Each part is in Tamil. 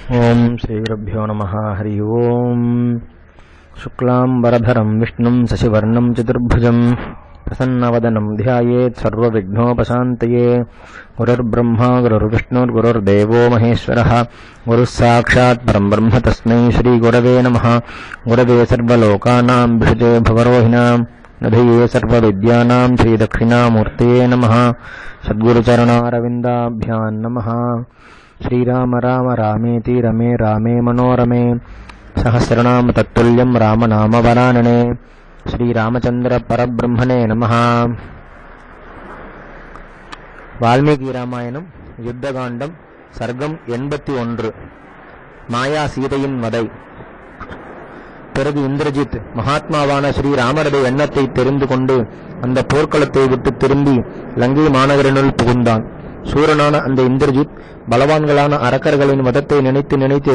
ओम श्री गुरुभ्यो नमः। हरि ओम। शुक्लांबरधरं विष्णुं शशिवर्णं चतुर्भुजं प्रसन्नवदनं ध्यायेत् सर्वविघ्नोपशान्तये। गुरुर्ब्रह्मा गुरुर्विष्णुर्गुरुर्देवो महेश्वरः। गुरुः साक्षात् परं ब्रह्म तस्मै श्री गुरवे नमः। गुरवे सर्वलोकानां विषजे भवरोहिणां निधये सर्वविद्यानां श्रीदक्षिणामूर्तये नमः। सद्गुरुचरणारविन्दाभ्यां नमः। श्रीराम राम रामेति रमे रामे मनोरमे सहस्रनाम तत्तुल्यं रामनाम वरानने। श्रीरामचंद्र परब्रह्मणे नमः। वाल्मीकि रामायणம் யுத்தகாண்டம் சர்க்கம் 81. மாயா சீதையின் வதை. பிறகு இந்திரஜித் மகாத்மாவான ஸ்ரீராமரது எண்ணத்தை தெரிந்து கொண்டு அந்த போர்க்களத்தை விட்டு திரும்பி லங்கை மாநகரினுள் புகுந்தான். சூரனான அந்த இந்திரஜித் பலவான்களான அரக்கர்களின் வதத்தை நினைத்து நினைத்து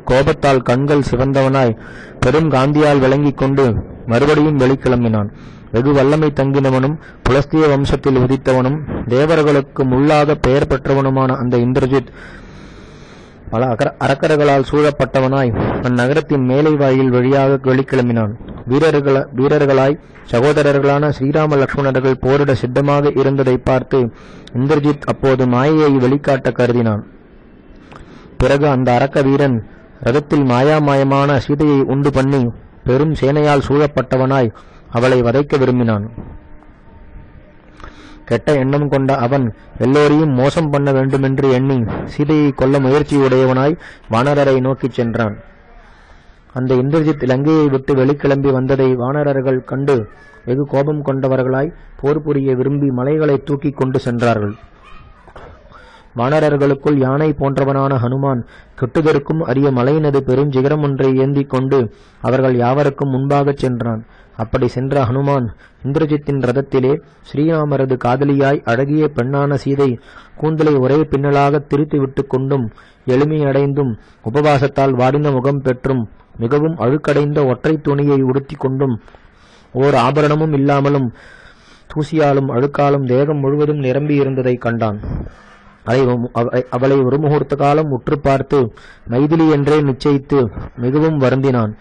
கோபத்தால் கண்கள் சிவந்தவனாய் பெரும் காந்தியால் விளங்கிக் கொண்டு மறுபடியும் வெளிக்கிளம்பினான். வெகு வல்லமை தங்கினவனும் புலஸ்திய வம்சத்தில் உதித்தவனும் தேவர்களுக்கு முள்ளாக பெயர் பெற்றவனுமான அந்த இந்திரஜித் பல அரக்கர்களால் சூழப்பட்டவனாய் அந்நகரத்தின் மேலை வாயில் வழியாக வெளிக்கிளம்பினான். வீரர்களாய் சகோதரர்களான ஸ்ரீராம லக்ஷ்மணர்கள் போரிட சித்தமாக இருந்ததை பார்த்து இந்திரஜித் அப்போது மாயையை வெளிக்காட்ட கருதினான். பிறகு அந்த அரக்க வீரன் ரதத்தில் மாயாமாயமான சீதையை உண்டு பண்ணி பெரும் சேனையால் சூழப்பட்டவனாய் அவளை வதைக்க விரும்பினான். கெட்ட எண்ணம் கொண்ட அவன் எல்லோரையும் மோசம் பண்ண வேண்டுமென்று எண்ணி சீதையை கொல்ல முயற்சியுடையவனாய் வானரரை நோக்கிச் சென்றான். அந்த இந்திரஜித் லங்கையை விட்டு வெளிக்கிளம்பி வந்ததை வானரர்கள் கண்டு வெகு கோபம் கொண்டவர்களாய் போர் புரிய விரும்பி மலைகளை தூக்கி கொண்டு சென்றார்கள். வானரர்களுக்குள் யானை போன்றவனான ஹனுமான் கெட்டுதற்கும் அரிய மலையினது பெருஞ்சிகரம் ஒன்றை ஏந்திக் கொண்டு அவர்கள் யாவருக்கும் முன்பாகச் சென்றான். அப்படி சென்ற ஹனுமான் இந்திரஜித்தின் ரதத்திலே ஸ்ரீராமரது காதலியாய் அழகிய பெண்ணான சீதை கூந்தலை ஒரே பின்னலாக திரித்து விட்டு கொண்டும் எளிமையடைந்தும் உபவாசத்தால் வாடின முகம் பெற்றும் மிகவும் அழுக்கடைந்த ஒற்றை துணியை உடுத்தி கொண்டும் ஓர் ஆபரணமும் இல்லாமலும் தூசியாலும் அழுக்காலும் தேகம் முழுவதும் நிரம்பி இருந்ததை கண்டான். அவளை ஒரு முகூர்த்த காலம் உற்று பார்த்து மைதிலி என்றே நிச்சயித்து மிகவும் வருந்தினான்.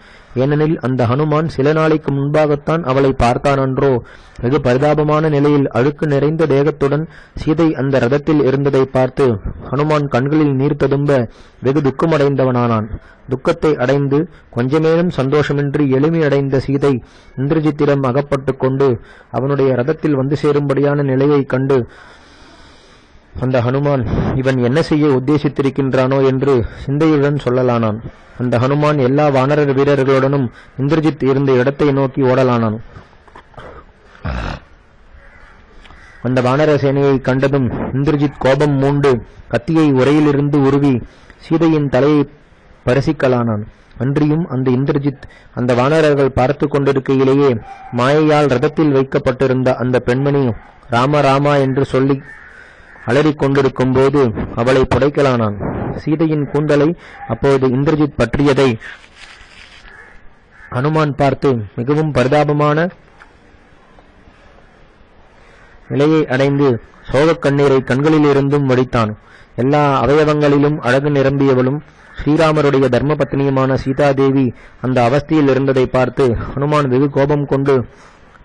ஏனெனில் அந்த ஹனுமான் சில நாளைக்கு முன்பாகத்தான் அவளை பார்த்தானன்றோ. வெகு பரிதாபமான நிலையில் அழுக்கு நிறைந்த தேகத்துடன் சீதை அந்த ரதத்தில் இருந்ததை பார்த்து ஹனுமான் கண்களில் நீர் ததும்ப வெகு துக்கமடைந்தவனானான். துக்கத்தை அடைந்து கொஞ்சமேனும் சந்தோஷமின்றி எளிமையடைந்த சீதை இந்திரஜித்திடம் அகப்பட்டு கொண்டு அவனுடைய ரதத்தில் வந்து சேரும்படியான நிலையை கண்டு அந்த ஹனுமான் இவன் என்ன செய்ய உத்தேசித்திருக்கின்றானோ என்று சிந்தையுடன் சொல்லலானான். அந்த ஹனுமான் எல்லா வானர வீரர்களுடனும் இந்திரஜித் இருந்த இடத்தை நோக்கி ஓடலானான். அந்த வானர சேனையை கண்டதும் இந்திரஜித் கோபம் மூண்டு கத்தியை உரையிலிருந்து உருவி சீதையின் தலையை பரிசிக்கலானான். அன்றியும் அந்த இந்திரஜித் அந்த வானரர்கள் பார்த்து கொண்டிருக்கையிலேயே மாயையால் ரதத்தில் வைக்கப்பட்டிருந்த அந்த பெண்மணி ராம ராமா என்று சொல்லி அலறிக் கொண்டிருக்கும் போது அவளை புடைக்கலானான். சீதையின் கூந்தலை அப்போது இந்திரஜித் பற்றியதை ஹனுமான் பார்த்து மிகவும் பரிதாபமான நிலையை அடைந்து சோகக் கண்ணீரை கண்களில் இருந்தும் வடித்தான். எல்லா அவயவங்களிலும் அழகு நிரம்பியவளும் ஸ்ரீராமருடைய தர்மபத்னியுமான சீதாதேவி அந்த அவஸ்தையில் இருந்ததை பார்த்து ஹனுமான் வெகு கோபம் கொண்டு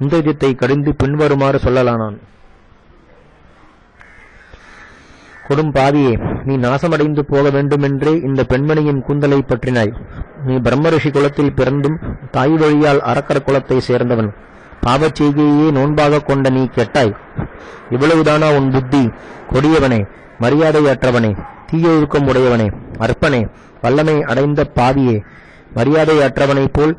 இந்திரஜித்தை கடிந்து பின்வருமாறு சொல்லலானான். கொடும் பாவியே, நீ நாசமடைந்து போக வேண்டுமென்றே இந்த பெண்மணியின் கூந்தலை பற்றினாய். நீ பிரம்மரிஷி குலத்தில் பிறந்தும் தாய் வழியால் அரக்கர் குலத்தை சேர்ந்தவன். பாவச் செய்கையே நோன்பாக கொண்ட நீ கெட்டாய். இவ்வளவுதானா உன் புத்தி? கொடியவனே, மரியாதையற்றவனே, தீயொழுக்கம் உடையவனே, அற்பனே, வல்லமை அடைந்த பாவியே, மரியாதையற்றவனைப் போல்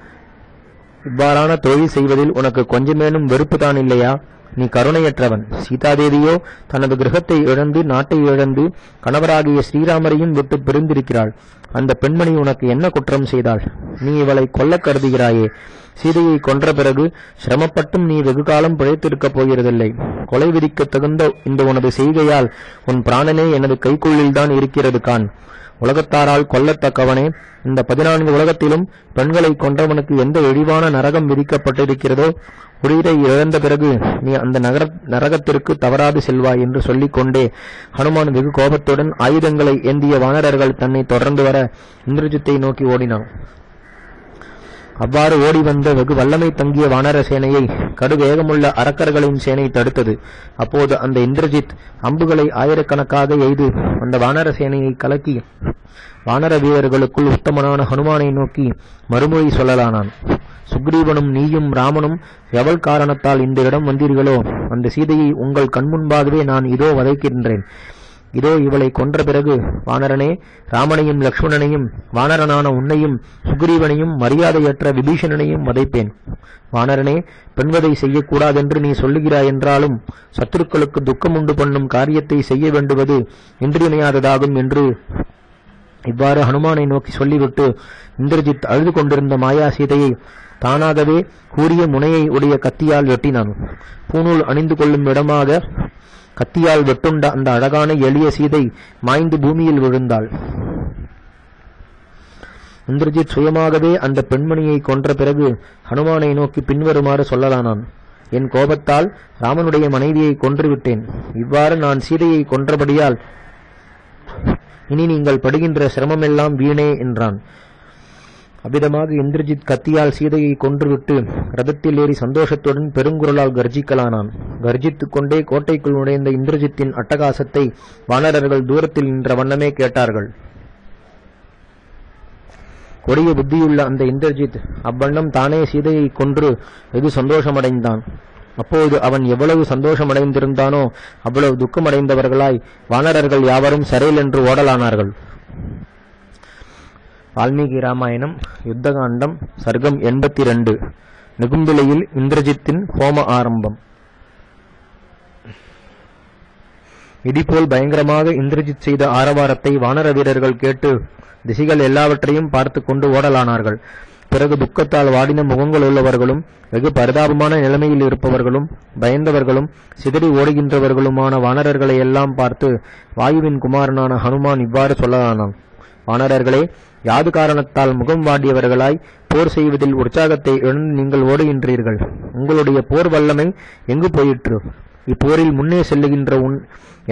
இவ்வாறான தொழில் செய்வதில் உனக்கு கொஞ்சமேனும் வெறுப்புதான் இல்லையா? நீ கருணையற்றவன். சீதாதேவியோ தனது கிரகத்தை இழந்து நாட்டை இழந்து கணவராகிய ஸ்ரீராமரையும் விட்டு பிரிந்திருக்கிறாள். அந்த பெண்மணி உனக்கு என்ன குற்றம் செய்தாள்? நீ இவளை கொல்ல கருதுகிறாயே. சீதையை கொன்ற பிறகு சிரமப்பட்டும் நீ வெகு காலம் பிழைத்திருக்கப் போகிறதில்லை. கொலை விதிக்க தகுந்த இந்த உனது செய்கையால் உன் பிராணனே எனது கைக்குள்ளில்தான் இருக்கிறது கான். உலகத்தாரால் கொல்லத்தக்கவனே, இந்த 14 உலகத்திலும் பெண்களை கொன்றவனுக்கு எந்த இழிவான நரகம் விதிக்கப்பட்டிருக்கிறதோ, உயிரை இழந்த பிறகு நீ அந்த நரகத்திற்கு தவறாது செல்வாய் என்று சொல்லிக் கொண்டே ஹனுமான் வெகு கோபத்துடன் ஆயுதங்களை ஏந்திய வானரர்கள் தன்னை தொடர்ந்து வர இந்திரஜித்தை நோக்கி ஓடினான். அவ்வாறு ஓடி வந்த வெகு வல்லமை தங்கிய வானர சேனையை கடுவேகமுள்ள அரக்கர்களின் சேனை தடுத்தது. அப்போது அந்த இந்திரஜித் அம்புகளை ஆயிரக்கணக்காக எய்து அந்த வானர சேனையை கலக்கி வானர வீரர்களுக்குள் உத்தமனான ஹனுமானை நோக்கி மறுமொழி சொல்லலானான். சுக்ரீவனும் நீயும் ராமனும் எவள் காரணத்தால் இந்த இடம் வந்தீர்களோ அந்த சீதையை உங்கள் கண்முன்பாகவே நான் இதோ வதைக்கின்றேன். இதோ இவளை கொன்ற பிறகு வானரனே, ராமனையும் லக்ஷ்மணனையும், வானரனான உன்னையும், சுக்ரீவனையும், மரியாதையற்ற விபீஷணனையும் வதைப்பேன். வானரனே, பெண்வதை செய்யக்கூடாதென்று நீ சொல்லுகிறாய் என்றாலும் சத்துருக்களுக்கு துக்கம் உண்டு பண்ணும் காரியத்தை செய்ய வேண்டுவது இன்றியமையாததாகும் என்று இவ்வாறு ஹனுமானை நோக்கி சொல்லிவிட்டு இந்திரஜித் அழுது கொண்டிருந்த மாயா சீதையை தானாகவே கூரிய முனையை உடைய கத்தியால் வெட்டினான். பூநூல் அணிந்து கொள்ளும் இடமாக கத்தியால் வெட்டுண்ட அந்த அழகான எளிய சீதை மாய்ந்து பூமியில் விழுந்தாள். இந்திரஜித் சுயமாகவே அந்த பெண்மணியை கொன்ற பிறகு ஹனுமானை நோக்கி பின்வருமாறு சொல்லலானான். என் கோபத்தால் ராமனுடைய மனைவியை கொன்றுவிட்டேன். இவ்வாறு நான் சீதையை கொன்றபடியால் இனி நீங்கள் படுகின்ற சிரமமெல்லாம் வீணே என்றான். அவ்விதமாக இந்திரஜித் கத்தியால் சீதையை கொன்றுவிட்டு ரதத்தில் ஏறி சந்தோஷத்துடன் பெருங்குரலால் கர்ஜிக்கலானான். கர்ஜித்துக் கொண்டே கோட்டைக்குள் நுழைந்த இந்திரஜித்தின் அட்டகாசத்தை வானரர்கள் தூரத்தில் நின்ற வண்ணமே கேட்டார்கள். கொடிய புத்தியுள்ள அந்த இந்திரஜித் அவ்வண்ணம் தானே சீதையை கொன்று வெகு சந்தோஷமடைந்தான். அப்போது அவன் எவ்வளவு சந்தோஷமடைந்திருந்தானோ அவ்வளவு துக்கமடைந்தவர்களாய் வானரர்கள் யாவரும் சரையில் என்று ஓடலானார்கள். வால்மீகி ராமாயணம் யுத்தகாண்டம் சர்க்கம் 82. நெகும்பிலையில் இந்திரஜித்தின் ஹோம ஆரம்பம். இதுபோல் பயங்கரமாக இந்திரஜித் செய்த ஆரவாரத்தை வானர வீரர்கள் கேட்டு திசைகள் எல்லாவற்றையும் பார்த்து கொண்டு ஓடலானார்கள். பிறகு துக்கத்தால் வாடின முகங்கள் உள்ளவர்களும் வெகு பரிதாபமான நிலைமையில் இருப்பவர்களும் பயந்தவர்களும் சிதறி ஓடுகின்றவர்களுமான வானரர்களை எல்லாம் பார்த்து வாயுவின் குமாரனான ஹனுமான் இவ்வாறு சொல்லலானான். வானரர்களே, யாது காரணத்தால் முகம் வாடியவர்களாய் போர் செய்வதில் உற்சாகத்தை இழந்து நீங்கள் ஓடுகின்றீர்கள்? உங்களுடைய போர் வல்லமை எங்கு போயிற்று? இப்போரில் முன்னே செல்லுகின்ற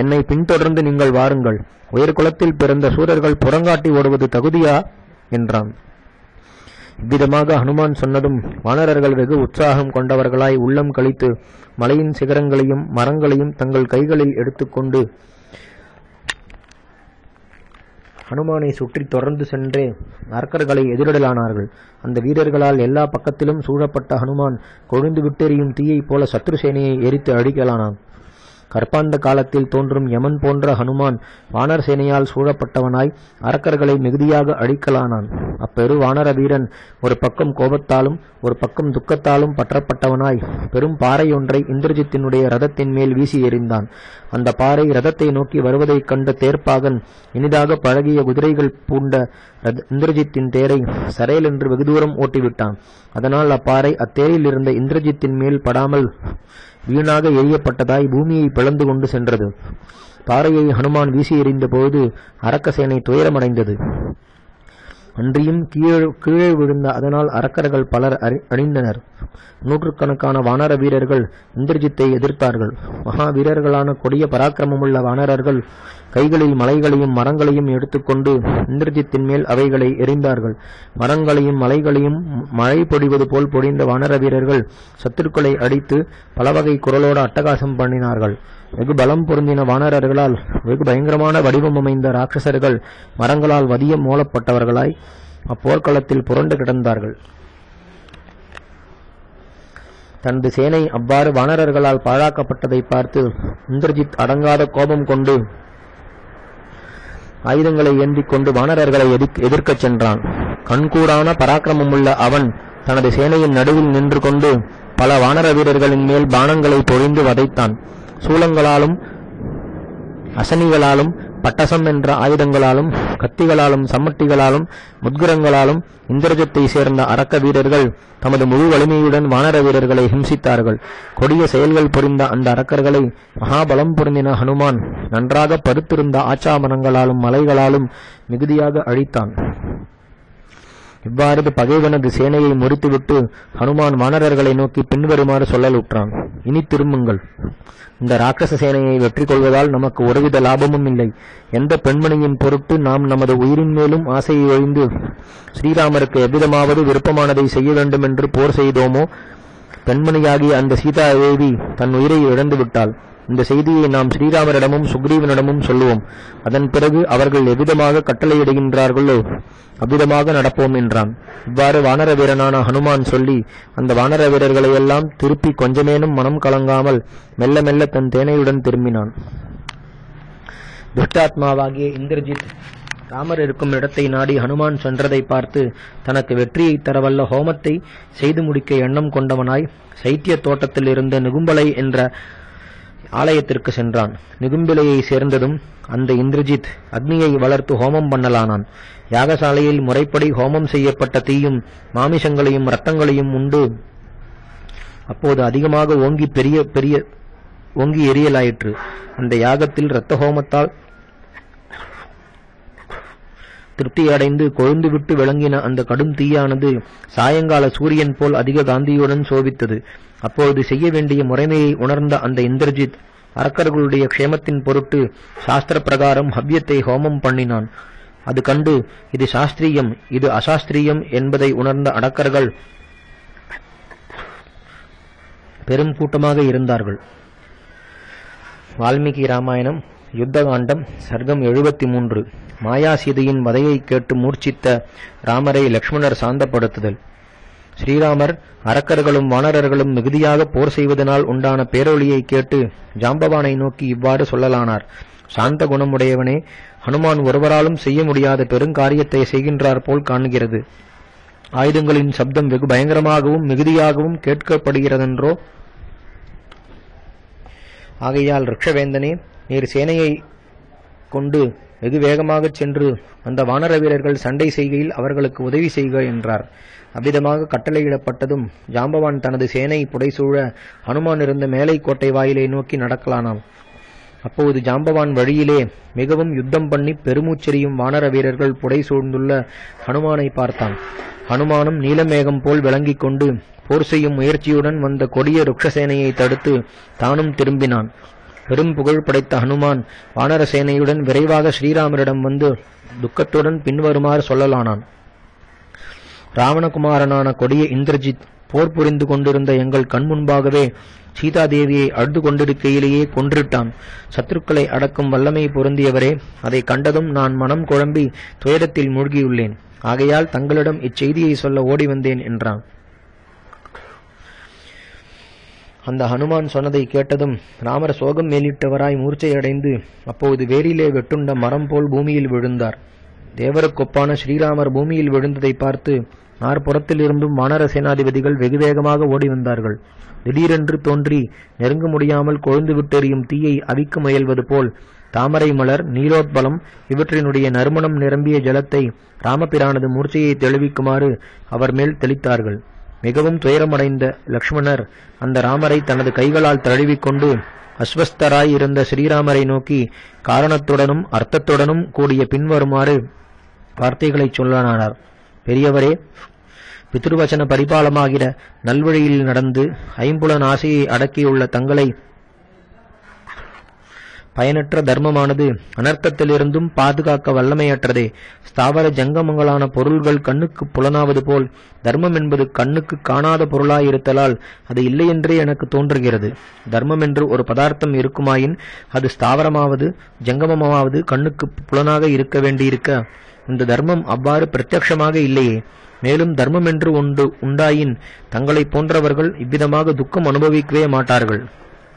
என்னை பின்தொடர்ந்து நீங்கள் வாருங்கள். உயர் குலத்தில் பிறந்த சூரர்கள் புறங்காட்டி ஓடுவது தகுதியா என்றான். இவ்விதமாக ஹனுமான் சொன்னதும் வானரர்கள் வெகு உற்சாகம் கொண்டவர்களாய் உள்ளம் கழித்து மலையின் சிகரங்களையும் மரங்களையும் தங்கள் கைகளில் எடுத்துக்கொண்டு ஹனுமானை சுற்றி தொடர்ந்து சென்றே அரக்கர்களை எதிரிடலானார்கள். அந்த வீரர்களால் எல்லா பக்கத்திலும் சூழப்பட்ட ஹனுமான் கொழுந்து விட்டெறியும் தீயைப் போல சத்ரு சேனையை எரித்து அழிக்கலானான். கற்பாந்த காலத்தில் தோன்றும் யமன் போன்ற ஹனுமான் வானர் சேனையால் சூழப்பட்டவனாய் அரக்கர்களை மிகுதியாக அழிக்கலானான். அப்பெரு வானர வீரன் ஒரு பக்கம் கோபத்தாலும் ஒரு பக்கம் துக்கத்தாலும் பற்றப்பட்டவனாய் பெரும் பாறை ஒன்றை இந்திரஜித்தினுடைய ரதத்தின் மேல் வீசி எறிந்தான். அந்த பாறை ரதத்தை நோக்கி வருவதைக் கண்ட தேர்ப்பாகன் இனிதாக பழகிய குதிரைகள் பூண்ட இந்திரஜித்தின் தேரை சரையல் என்று வெகு தூரம் ஓட்டிவிட்டான். அதனால் அப்பாறை அத்தேரில் இருந்த இந்திரஜித்தின் மேல் படாமல் வீணாக எரியப்பட்டதாய் பூமியை பிளந்து கொண்டு சென்றது. பாறையை ஹனுமான் வீசி எறிந்த போது அரக்கசேனை துயரமடைந்தது. அன்றியும் கீழே விழுந்த அதனால் அரக்கர்கள் பலர் அணிந்தனர். நூற்றுக்கணக்கான வானர வீரர்கள் இந்திரஜித்தை எதிர்த்தார்கள். மகா வீரர்களான கொடிய பராக்கிரமமுள்ள வானரர்கள் கைகளில் மலைகளையும் மரங்களையும் எடுத்துக்கொண்டு இந்திரஜித்தின் மேல் அவைகளை எறிந்தார்கள். மரங்களையும் மலைகளையும் மழை பொழிவது போல் பொழிந்த வானர வீரர்கள் சத்துருக்களை அடித்து பலவகை குரலோடு அட்டகாசம் பண்ணினார்கள். வெகு பலம் பொருந்தின வானரர்களால் வெகு பயங்கரமான வடிவம் அமைந்த ராட்சசர்கள் மரங்களால் வதியம் மூலப்பட்டவர்களாய் அப்போர்க்களத்தில் புரண்டு கிடந்தார்கள். தனது சேனை அவ்வாறு வானரர்களால் பாழாக்கப்பட்டதை பார்த்து இந்திரஜித் அடங்காத கோபம் கொண்டு ஆயுதங்களை ஏந்திக் கொண்டு வானரர்களை எதிர்க்கச் சென்றான். கண்கூடான பராக்கிரமமுள்ள அவன் தனது சேனையின் நடுவில் நின்று கொண்டு பல வானர வீரர்களின் மேல் பானங்களை பொழிந்து வதைத்தான். சூலங்களாலும் அசனிகளாலும் பட்டசம் என்ற ஆயுதங்களாலும் கத்திகளாலும் சம்மட்டிகளாலும் முத்கரங்களாலும் இந்திரஜித்தை சேர்ந்த அரக்க வீரர்கள் தமது முழு வலிமையுடன் வானர வீரர்களை ஹிம்சித்தார்கள். கொடிய செயல்கள் புரிந்த அந்த அரக்கர்களை மகாபலம் பொருந்தின ஹனுமான் நன்றாக பருத்திருந்த ஆச்சாமரங்களாலும் மலைகளாலும் மிகுதியாக அழித்தான். இவ்வாறு பகைவனது சேனையை முறித்துவிட்டு ஹனுமான் வானரர்களை நோக்கி பின்வருமாறு சொல்லலுற்றான். இனி திரும்புங்கள். இந்த ராட்சச சேனையை வெற்றி கொள்வதால் நமக்கு ஒருவித லாபமும் இல்லை. எந்த பெண்மணியின் பொருட்டு நாம் நமது உயிரின் மேலும் ஆசையை ஒழிந்து ஸ்ரீராமருக்கு எவ்விதமாவது விருப்பமானதை செய்ய வேண்டும் என்று போர் செய்தோமோ, பெண்மணியாகிய அந்த சீதா தேவி தன் உயிரை இழந்து விட்டாள். இந்த செய்தியை நாம் ஸ்ரீராமரிடமும் சுக்ரீவனிடமும் சொல்லுவோம். அதன் பிறகு அவர்கள் எவ்விதமாக கட்டளையிடுகின்றார்களோ அவ்விதமாக நடப்போம் என்றான். இவ்வாறு வானர வீரனான ஹனுமான் சொல்லி அந்த வானர வீரர்களையெல்லாம் திருப்பி கொஞ்சமேனும் மனம் கலங்காமல் மெல்ல மெல்ல தன் தேனையுடன் திரும்பினான். துஷ்டாத்மாவாகிய இந்திரஜித் ராமர் இருக்கும் இடத்தை நாடி ஹனுமான் சென்றதை பார்த்து தனக்கு வெற்றியை தரவல்ல ஹோமத்தை செய்து முடிக்க எண்ணம் கொண்டவனாய் சைத்திய தோட்டத்தில் இருந்த நிகும்பலை என்ற ஆலயத்திற்கு சென்றான். நிகும்பிலையை சேர்ந்ததும் அந்த இந்திரஜித் அக்னியை வளர்த்து ஹோமம் பண்ணலானான். யாகசாலையில் முறைப்படி ஹோமம் செய்யப்பட்ட தீயும் மாமிசங்களையும் இரத்தங்களையும் உண்டு அப்போது அதிகமாக ஓங்கி எரியலாயிற்று. அந்த யாகத்தில் இரத்த ஹோமத்தால் திருப்தியடைந்து கொழுந்துவிட்டு விளங்கின அந்த கடும் தீயானது சாயங்கால சூரியன் போல் அதிக காந்தியுடன் சோபித்தது. அப்போது செய்ய வேண்டிய முறைமையை உணர்ந்த அந்த இந்திரஜித் அரக்கர்களுடைய க்ஷேமத்தின் பொருட்டு சாஸ்திர பிரகாரம் ஹவ்யத்தை ஹோமம் பண்ணினான். அது கண்டு இது சாஸ்திரியம், இது அசாஸ்திரியம் என்பதை உணர்ந்த அரக்கர்கள் பெரும் கூட்டமாக இருந்தார்கள். வால்மீகி ராமாயணம் யுத்தகாண்டம் சர்க்கம் 73. மாயாசீதையின் வதையை கேட்டு மூர்ச்சித்த ராமரை லக்ஷ்மணர் சாந்தப்படுத்துதல். ஸ்ரீராமர் அரக்கர்களும் வானரர்களும் மிகுதியாக போர் செய்வதனால் உண்டான பேரொளியை கேட்டு ஜாம்பவானை நோக்கி இவ்வாறு சொல்லலானார். சாந்த குணமுடையவனே, ஹனுமான் ஒருவராலும் செய்ய முடியாத பெருங்காரியத்தை செய்கின்றார் போல் காணுகிறது. ஆயுதங்களின் சப்தம் வெகு பயங்கரமாகவும் மிகுதியாகவும் கேட்கப்படுகிறதென்றோ? ஆகையால் ரிக்ஷவேந்தனே, நீர் சேனையை கொண்டு வெகு வேகமாகச் சென்று அந்த வானர வீரர்கள் சண்டை செய்கையில் அவர்களுக்கு உதவி செய்க என்றார். அவ்விதமாக கட்டளையிடப்பட்டதும் ஜாம்பவான் தனது சேனை புடைசூழ ஹனுமான் இருந்த மேலை கோட்டை வாயிலை நோக்கி நடக்கலானான். அப்போது ஜாம்பவான் வழியிலே மிகவும் யுத்தம் பண்ணி பெருமூச்செறியும் வானர வீரர்கள் புடைசூழ்ந்துள்ள ஹனுமானை பார்த்தான். ஹனுமானும் நீலமேகம் போல் விளங்கிக் கொண்டு போர் செய்யும் முயற்சியுடன் வந்த கொடிய ருக்ஷசேனையை தடுத்து தானும் திரும்பினான். பெரும் புகழ் படைத்த ஹனுமான் வானர சேனையுடன் விரைவாக ஸ்ரீராமரிடம் வந்து துக்கத்துடன் பின்வருமாறு சொல்லலானான். ராவணகுமாரனான கொடிய இந்திரஜித் போர் புரிந்து கொண்டிருந்த எங்கள் கண் முன்பாகவே சீதாதேவியை அழுது கொண்டிருக்கையிலேயே கொன்றிட்டான். சத்துருக்களை அடக்கும் வல்லமை பொருந்தியவரே, அதை கண்டதும் நான் மனம் குழம்பி துயரத்தில் மூழ்கியுள்ளேன். ஆகையால் தங்களிடம் இச்செய்தியை சொல்ல ஓடி வந்தேன் என்றான். அந்த ஹனுமான் சொன்னதை கேட்டதும் ராமர் சோகம் மேலிட்டவராய் மூர்ச்சையடைந்து அப்போது வேரிலே வெட்டுண்ட மரம் போல் பூமியில் விழுந்தார். தேவருக்கொப்பான ஸ்ரீராமர் பூமியில் விழுந்ததை பார்த்து நாற்புறத்திலிருந்தும் வானர சேனாதிபதிகள் வெகு வேகமாக ஓடி வந்தார்கள். திடீரென்று தோன்றி நெருங்க முடியாமல் கொழுந்து விட்டெறியும் தீயை அவிக்க முயல்வது போல் தாமரை மலர், நீலோத்பலம் இவற்றினுடைய நறுமணம் நிரம்பிய ஜலத்தை ராமபிரானது மூர்ச்சையை தெளிவிக்குமாறு அவர் மேல் தெளித்தார்கள். மிகவும் துயரமடைந்த லக்ஷ்மணர் அந்த ராமரை தனது கைகளால் தழுவிக்கொண்டு அஸ்வஸ்தராய் இருந்த ஸ்ரீராமரை நோக்கி காரணத்துடனும் அர்த்தத்துடனும் கூடிய பின்வருமாறு வார்த்தைகளை சொல்லனானார். பெரியவரே, பித்ருவச்சன பரிபாலமாகிற நல்வழியில் நடந்து ஐம்புலன் ஆசையை அடக்கியுள்ள தங்களை பயனற்ற தர்மமானது அனர்த்தத்திலிருந்தும் பாதுகாக்க வல்லமையற்றதே. ஸ்தாவர ஜங்கமங்களான பொருள்கள் கண்ணுக்கு புலனாவது போல் தர்மம் என்பது கண்ணுக்கு காணாத பொருளாயிருத்தலால் அது இல்லையென்றே எனக்கு தோன்றுகிறது. தர்மம் என்று ஒரு பதார்த்தம் இருக்குமாயின் அது ஸ்தாவரமாவது ஜங்கமமாவது கண்ணுக்கு புலனாக இருக்க வேண்டியிருக்க இந்த தர்மம் அவ்வாறு பிரத்யட்சமாக இல்லையே. மேலும் தர்மம் என்று ஒன்று உண்டாயின் தங்களை போன்றவர்கள் இவ்விதமாக துக்கம் அனுபவிக்கவே மாட்டார்கள்.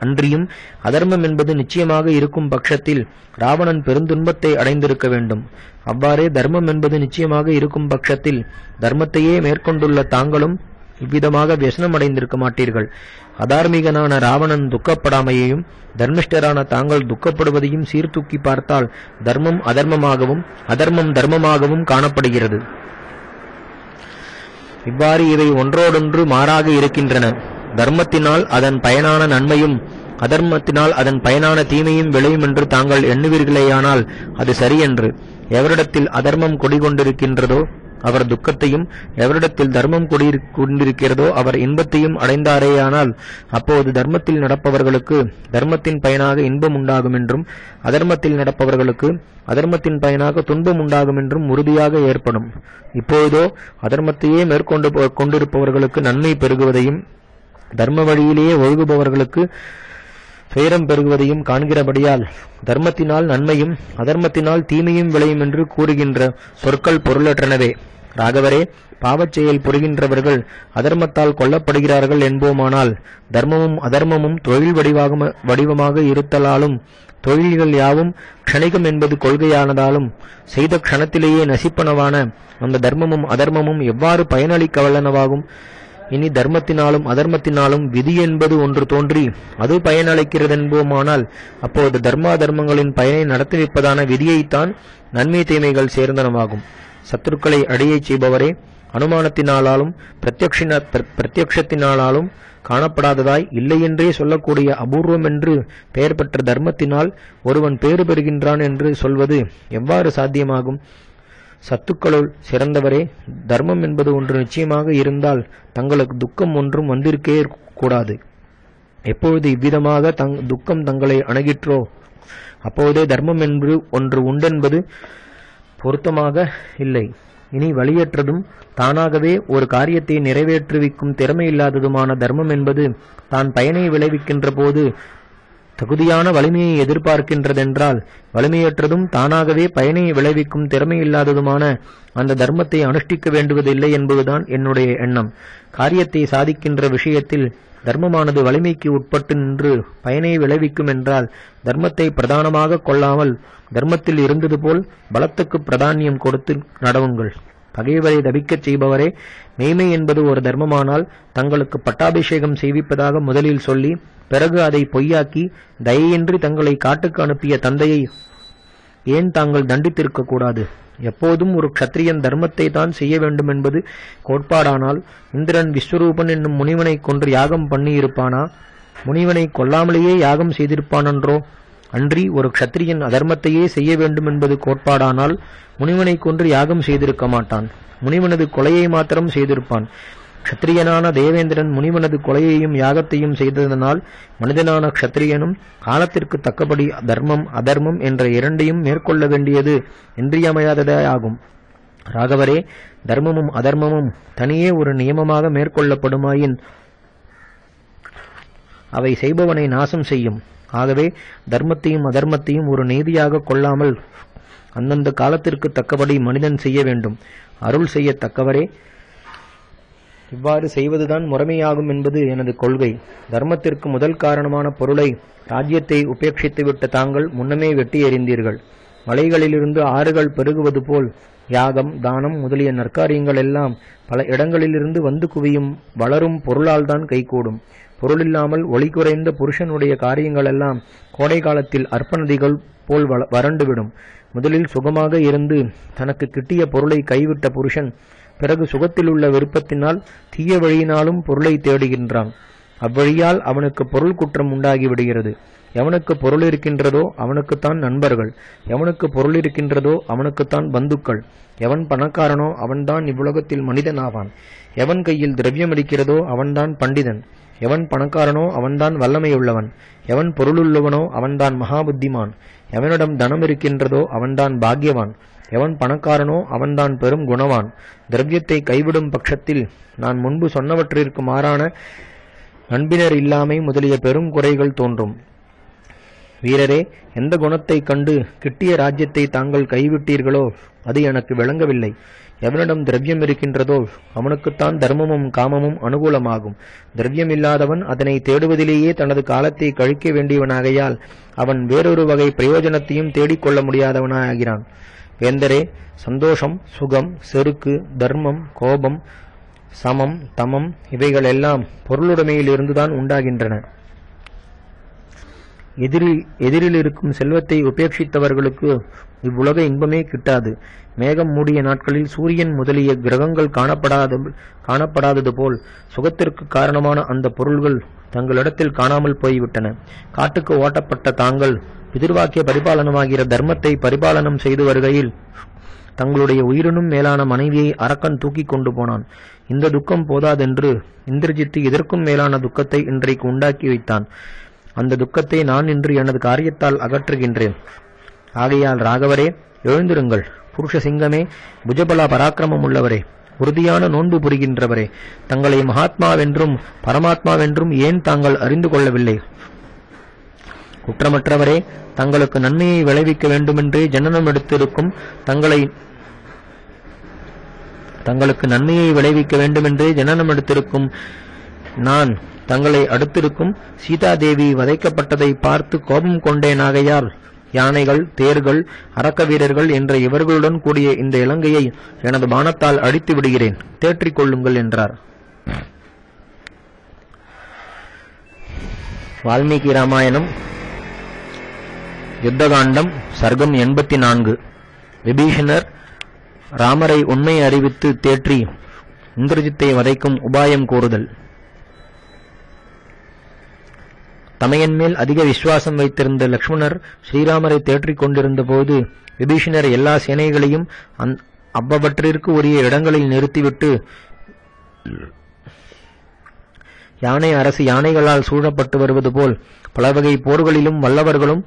அன்றியும் அதர்மம் என்பது நிச்சயமாக இருக்கும் பட்சத்தில் ராவணன் பெருந்துன்பத்தை அடைந்திருக்க வேண்டும். அவ்வாறே தர்மம் என்பது நிச்சயமாக இருக்கும் பட்சத்தில் தர்மத்தையே மேற்கொண்டுள்ள தாங்களும் இவ்விதமாக வியசனமடைந்திருக்க மாட்டீர்கள். அதார்மிகனான ராவணன் துக்கப்படாமையையும் தர்மிஷ்டரான தாங்கள் துக்கப்படுவதையும் சீர்தூக்கி பார்த்தால் தர்மம் அதர்மமாகவும் அதர்மம் தர்மமாகவும் காணப்படுகிறது. இவ்வாறு இவை ஒன்றோடொன்று மாறாக இருக்கின்றன. தர்மத்தினால் அதன் பயனான நன்மையும் அதர்மத்தினால் அதன் பயனான தீமையும் விளையும் என்று தாங்கள் எண்ணுவீர்களேயானால் அது சரியன்று. எவரிடத்தில் அதர்மம் குடிகொண்டிருக்கின்றதோ அவர் துக்கத்தையும், எவரிடத்தில் தர்மம் கொண்டிருக்கிறதோ அவர் இன்பத்தையும் அடைந்தாரேயானால் அப்போது தர்மத்தில் நடப்பவர்களுக்கு தர்மத்தின் பயனாக இன்பம் உண்டாகும் என்றும் அதர்மத்தில் நடப்பவர்களுக்கு அதர்மத்தின் பயனாக துன்பம் உண்டாகும் என்றும் உறுதியாக ஏற்படும். இப்போதோ அதர்மத்தையே கொண்டிருப்பவர்களுக்கு நன்மை பெருகுவதையும் தர்ம வழியிலேயே ஒழுகுபவர்களுக்கு துயரம் பெருகுவதையும் காண்கிறபடியால் தர்மத்தினால் நன்மையும் அதர்மத்தினால் தீமையும் விளையும் என்று கூறுகின்ற சொற்கள் பொருளற்றனவே. ராகவரே, பாவச் செயல் புரிகின்றவர்கள் அதர்மத்தால் கொல்லப்படுகிறார்கள் என்போமானால் தர்மமும் அதர்மமும் தொழில் வடிவமாக இருத்தலாலும் தொழில்கள் யாவும் க்ஷணிகம் என்பது கொள்கையானதாலும் செய்த க்ஷணத்திலேயே நசிப்பனவான அந்த தர்மமும் அதர்மமும் எவ்வாறு பயனளிக்க வல்லனவாகும்? இனி தர்மத்தினாலும் அதர்மத்தினாலும் விதி என்பது ஒன்று தோன்றி அது பயனளிக்கிறதென்போமானால் அப்போது தர்மாதர்மங்களின் பயனை நடத்தி வைப்பதான விதியைத்தான் நன்மை தீமைகள் சேர்ந்தனவாகும். சத்துருக்களை அடியைச் செய்பவரே, அனுமானத்தினாலும் பிரத்யக்ஷத்தினாலும் காணப்படாததாய் இல்லையென்றே சொல்லக்கூடிய அபூர்வம் என்று பெயர் பெற்ற தர்மத்தினால் ஒருவன் பேறு பெறுகின்றான் என்று சொல்வது எவ்வாறு சாத்தியமாகும்? சத்துக்களுள் சிறந்தவரே, தர்மம் என்பது ஒன்று நிச்சயமாக இருந்தால் தங்களுக்கு துக்கம் ஒன்றும் வந்திருக்கே கூடாது. எப்பொழுது இவ்விதமாக துக்கம் தங்களை அணுகிற்றோ அப்போதே தர்மம் என்று ஒன்று உண்டென்பது பொருத்தமாக இல்லை. இனி வழியற்றதும் தானாகவே ஒரு காரியத்தை நிறைவேற்றுவிக்கும் திறமையில்லாததுமான தர்மம் என்பது தான் பயனை விளைவிக்கின்ற போது தகுதியான வலிமையை எதிர்பார்க்கின்றதென்றால் வலிமையற்றதும் தானாகவே பயனை விளைவிக்கும் திறமையில்லாததுமான அந்த தர்மத்தை அனுஷ்டிக்க வேண்டுவதில்லை என்பதுதான் என்னுடைய எண்ணம். காரியத்தை சாதிக்கின்ற விஷயத்தில் தர்மமானது வலிமைக்கு உட்பட்டு நின்று பயனை விளைவிக்கும் என்றால் தர்மத்தை பிரதானமாக கொள்ளாமல் தர்மத்தில் இருந்தது போல் பலத்துக்கு பிராதானியம் கொடுத்து நடவுங்கள். பகைவரை தபிக்கச் செய்பவரே, மெய்மை என்பது ஒரு தர்மமானால் தங்களுக்கு பட்டாபிஷேகம் செய்விப்பதாக முதலில் சொல்லி பிறகு அதை பொய்யாக்கி தயையின்றி தங்களை காட்டுக்கு அனுப்பிய தந்தையை ஏன் தாங்கள் தண்டித்திருக்க கூடாது? எப்போதும் ஒரு க்ஷத்திரியன் தர்மத்தை தான் செய்ய வேண்டும் என்பது கோட்பாடானால் இந்திரன் விஸ்வரூபன் என்னும் முனிவனை கொன்று யாகம் பண்ணியிருப்பானா? முனிவனை கொல்லாமலேயே யாகம் செய்திருப்பானன்றோ? அன்றி ஒரு க்ஷத்திரியன் அதர்மத்தையே செய்ய வேண்டும் என்பது கோட்பாடானால் முனிவனை கொன்று யாகம் செய்திருக்க மாட்டான். முனிவனது கொலையை மாத்திரம் செய்திருப்பான். க்ஷத்திரியனான தேவேந்திரன் முனிவனது கொலையையும் யாகத்தையும் செய்ததனால் மனிதனான க்ஷத்திரியனும் காலத்திற்கு தக்கபடி தர்மம் அதர்மம் என்ற இரண்டையும் மேற்கொள்ள வேண்டியது இன்றியமையாததாகும். ராகவரே, தர்மமும் அதர்மமும் தனியே ஒரு நியமமாக மேற்கொள்ளப்படுமாயின் அவை செய்பவனை நாசம் செய்யும். ஆகவே தர்மத்தையும் அதர்மத்தையும் ஒரு நீதியாக கொள்ளாமல் அந்தந்த காலத்திற்கு தக்கபடி மனிதன் செய்ய வேண்டும். அருள் செய்யத்தக்கவரே, இவ்வாறு செய்வதுதான் முறைமையாகும் என்பது எனது கொள்கை. தர்மத்திற்கு முதல் காரணமான பொருளை ராஜ்யத்தை உபேட்சித்துவிட்ட தாங்கள் முன்னமே வெட்டி எறிந்தீர்கள். மலைகளிலிருந்து ஆறுகள் பெருகுவது போல் யாகம் தானம் முதலிய நற்காரியங்கள் எல்லாம் பல இடங்களிலிருந்து வந்து குவியும் வளரும் பொருளால்தான் கைகூடும். பொருளில்லாமல் ஒளி குறைந்த புருஷனுடைய காரியங்கள் எல்லாம் கோடை காலத்தில் அற்ப நதிகள் போல் வறண்டுவிடும். முதலில் சுகமாக இருந்து தனக்கு கிட்டிய பொருளை கைவிட்ட புருஷன் பிறகு சுகத்திலுள்ள விருப்பத்தினால் தீய வழியினாலும் பொருளை தேடுகின்றான். அவ்வழியால் அவனுக்கு பொருள் குற்றம் உண்டாகிவிடுகிறது. எவனுக்கு பொருள் இருக்கின்றதோ அவனுக்குத்தான் நண்பர்கள், எவனுக்கு பொருள் இருக்கின்றதோ அவனுக்குத்தான் பந்துக்கள். எவன் பணக்காரனோ அவன்தான் இவ்வுலகத்தில் மனிதன் ஆவான். எவன் கையில் திரவியம் இருக்கிறதோ அவன்தான் பண்டிதன். எவன் பணக்காரனோ அவன்தான் வல்லமையுள்ளவன். எவன் பொருளுள்ளவனோ அவன்தான் மகாபுத்திமான். எவனிடம் தனம் இருக்கின்றதோ அவன்தான் பாக்யவான். எவன் பணக்காரனோ அவன்தான் பெரும் குணவான். திரவியத்தை கைவிடும் பட்சத்தில் நான் முன்பு சொன்னவற்றிற்கு மாறான நண்பினர் இல்லாமை முதலிய பெரும் குறைகள் தோன்றும். வீரரே, எந்த குணத்தை கண்டு கிட்டிய ராஜ்யத்தை தாங்கள் கைவிட்டீர்களோ அது எனக்கு விளங்கவில்லை. எவனிடம் திரவியம் இருக்கின்றதோ அவனுக்குத்தான் தர்மமும் காமமும் அனுகூலமாகும். திரவியம் இல்லாதவன் அதனை தேடுவதிலேயே தனது காலத்தை கழிக்க வேண்டியவனாகையால் அவன் வேறொரு வகை பிரயோஜனத்தையும் தேடிக்கொள்ள முடியாதவனாகிறான். வேந்தரே, சந்தோஷம், சுகம், செருக்கு, தர்மம், கோபம், சமம், தமம் இவைகள் எல்லாம் பொருளுடைமையில் இருந்துதான் உண்டாகின்றன. எதிரில் இருக்கும் செல்வத்தை உபேட்சித்தவர்களுக்கு இவ்வுலக இன்பமே கிட்டாது. மேகம் மூடிய நாட்களில் சூரியன் முதலிய கிரகங்கள் காணப்படாதது போல் சுகத்திற்கு காரணமான அந்த பொருள்கள் தங்களிடத்தில் காணாமல் போய்விட்டன. காட்டுக்கு ஓட்டப்பட்ட தாங்கள் பிதிர்வாக்கிய பரிபாலனமாகிற தர்மத்தை பரிபாலனம் செய்து வருகையில் தங்களுடைய உயிரினும் மேலான மனைவியை அரக்கன் தூக்கி கொண்டு போனான். இந்த துக்கம் போதாதென்று இந்திரஜித்து இதற்கும் மேலான துக்கத்தை இன்றைக்கு உண்டாக்கி வைத்தான். அந்த துக்கத்தை நான் இன்று எனது காரியத்தால் அகற்றுகின்றேன். ஆகையால் ராகவரே, எழுந்திருங்கள். புருஷ சிங்கமே, புஜபலா பராக்கிரமம் உள்ளவரே, உறுதியான நோன்பு புரிகின்றவரே, தங்களை மகாத்மாவென்றும் பரமாத்மாவென்றும் ஏன் தாங்கள் அறிந்து கொள்ளவில்லை? குற்றமற்றவரே, தங்களுக்கு நன்மையை விளைவிக்க வேண்டுமென்றே ஜனனம் எடுத்திருக்கும் தங்களுக்கு நன்மையை விளைவிக்க வேண்டுமென்றே ஜனனம் எடுத்திருக்கும் நான் தங்களை அடுத்திருக்கும் சீதாதேவி வதைக்கப்பட்டதை பார்த்து கோபம் கொண்டேனாகையால் யானைகள், தேர்கள், அரக்க வீரர்கள் என்ற இவர்களுடன் கூடிய இந்த இலங்கையை எனது பாணத்தால் அழித்து விடுகிறேன். தேற்றிக் கொள்ளுங்கள் என்றார். வால்மீகி ராமாயணம் யுத்தகாண்டம் சர்க்கம் 84. விபீஷணர் ராமரை உண்மை அறிவித்து தேற்றி இந்திரஜித்தை வதைக்கும் உபாயம் கூறுதல். தமையன் மேல் அதிக விசுவாசம் வைத்திருந்த லக்ஷ்மணர் ஸ்ரீராமரை தேற்றிக் கொண்டிருந்த போது விபீஷணர் எல்லா சேனைகளையும் அவ்வவற்றிற்கு உரிய இடங்களில் நிறுத்திவிட்டு யானை அரசு யானைகளால் சூழப்பட்டு வருவது போல் பலவகை போர்களிலும் வல்லவர்களும்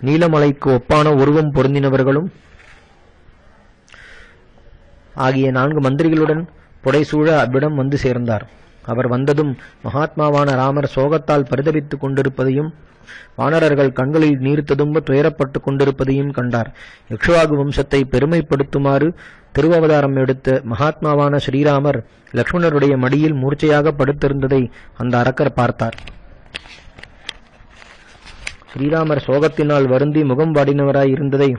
நீலமலைக்கு ஒப்பான உருவம் பொருந்தினவர்களும் ஆகிய 4 மந்திரிகளுடன் புடைசூழ அவ்விடம் வந்து சேர்ந்தார். அவர் வந்ததும் மகாத்மாவான ராமர் சோகத்தால் பரிதபித்துக் கொண்டிருப்பதையும் வானரர்கள் கண்களில் நீர் ததும்ப துயரப்பட்டுக் கொண்டிருப்பதையும் கண்டார். இக்ஷ்வாகு வம்சத்தை பெருமைப்படுத்துமாறு திருவவதாரம் எடுத்த மகாத்மாவான ஸ்ரீராமர் லக்ஷ்மணருடைய மடியில் மூர்ச்சையாக படுத்திருந்ததை அந்த அரக்கர் பார்த்தார். ஸ்ரீராமர் சோகத்தினால் வருந்தி முகம் வாடினவராய் இருந்ததை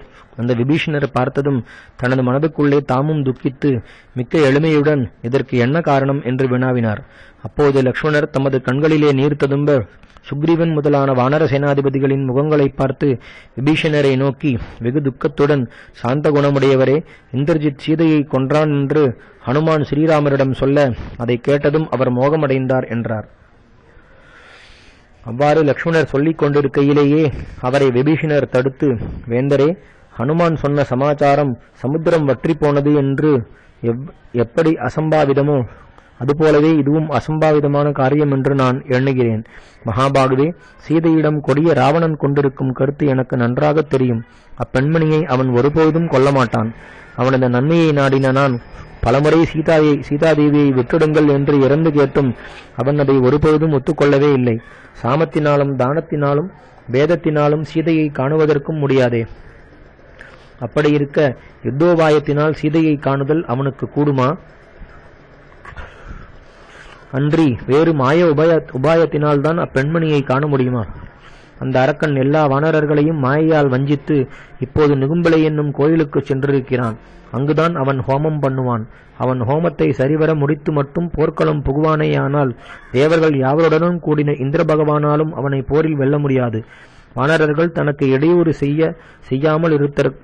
அந்த விபீஷணர் பார்த்ததும் தனது மனதுக்குள்ளே தாமும் துக்கித்து மிக்க எளிமையுடன் இதற்கு என்ன காரணம் என்று வினாவினார். அப்போது லக்ஷ்மணர் தமது கண்களிலே நீர் ததும்ப சுக்ரீவன் முதலான வானர சேனாதிபதிகளின் முகங்களை பார்த்து விபீஷணரை நோக்கி வெகு துக்கத்துடன், சாந்த குணமுடையவரே, இந்திரஜித் சீதையை கொன்றான் என்று ஹனுமான் ஸ்ரீராமரிடம் சொல்ல அதை கேட்டதும் அவர் மோகமடைந்தார் என்றார். அவ்வாறு லக்ஷ்மணர் சொல்லிக் கொண்டிருக்கையிலேயே அவரை விபீஷணர் தடுத்து, வேந்தரே, ஹனுமான் சொன்ன சமாச்சாரம் சமுத்திரம் வற்றி போனது என்று எப்படி அசம்பாவிதமோ அதுபோலவே இதுவும் அசம்பாவிதமான காரியம் என்று நான் எண்ணுகிறேன். மகாபாகுவே, சீதையிடம் கொடிய ராவணன் கொண்டிருக்கும் கருத்து எனக்கு நன்றாக தெரியும். அப்பெண்மணியை அவன் ஒருபோதும் கொல்ல மாட்டான். அவனது நன்மையை நாடின நான் பலமுறை சீதாதேவியை விட்டுடுங்கள் என்று இறந்து கேட்டும் அவன் அதை ஒருபோதும் ஒத்துக்கொள்ளவே இல்லை. சாமத்தினாலும் தானத்தினாலும் வேதத்தினாலும் சீதையை காணுவதற்கும் முடியாதே. அப்படியிருக்க யுத்தோபாயத்தினால் சீதையை காணுதல் அவனுக்கு கூடுமா? அன்றி வேறு மாய உபாயத்தினால்தான் அப்பெண்மணியை காண முடியுமா? அந்த அரக்கன் எல்லா வானரர்களையும் மாயையால் வஞ்சித்து இப்போது நிகும்பலை என்னும் கோயிலுக்கு சென்றிருக்கிறான். அங்குதான் அவன் ஹோமம் பண்ணுவான். அவன் ஹோமத்தை சரிவர முடித்து மட்டும் போர்க்களம் புகுவானேயானால் தேவர்கள் யாவருடனும் கூடின இந்திர பகவானாலும் அவனை போரில் வெல்ல முடியாது. வானரர்கள் தனக்கு இடையூறு செய்யாமல்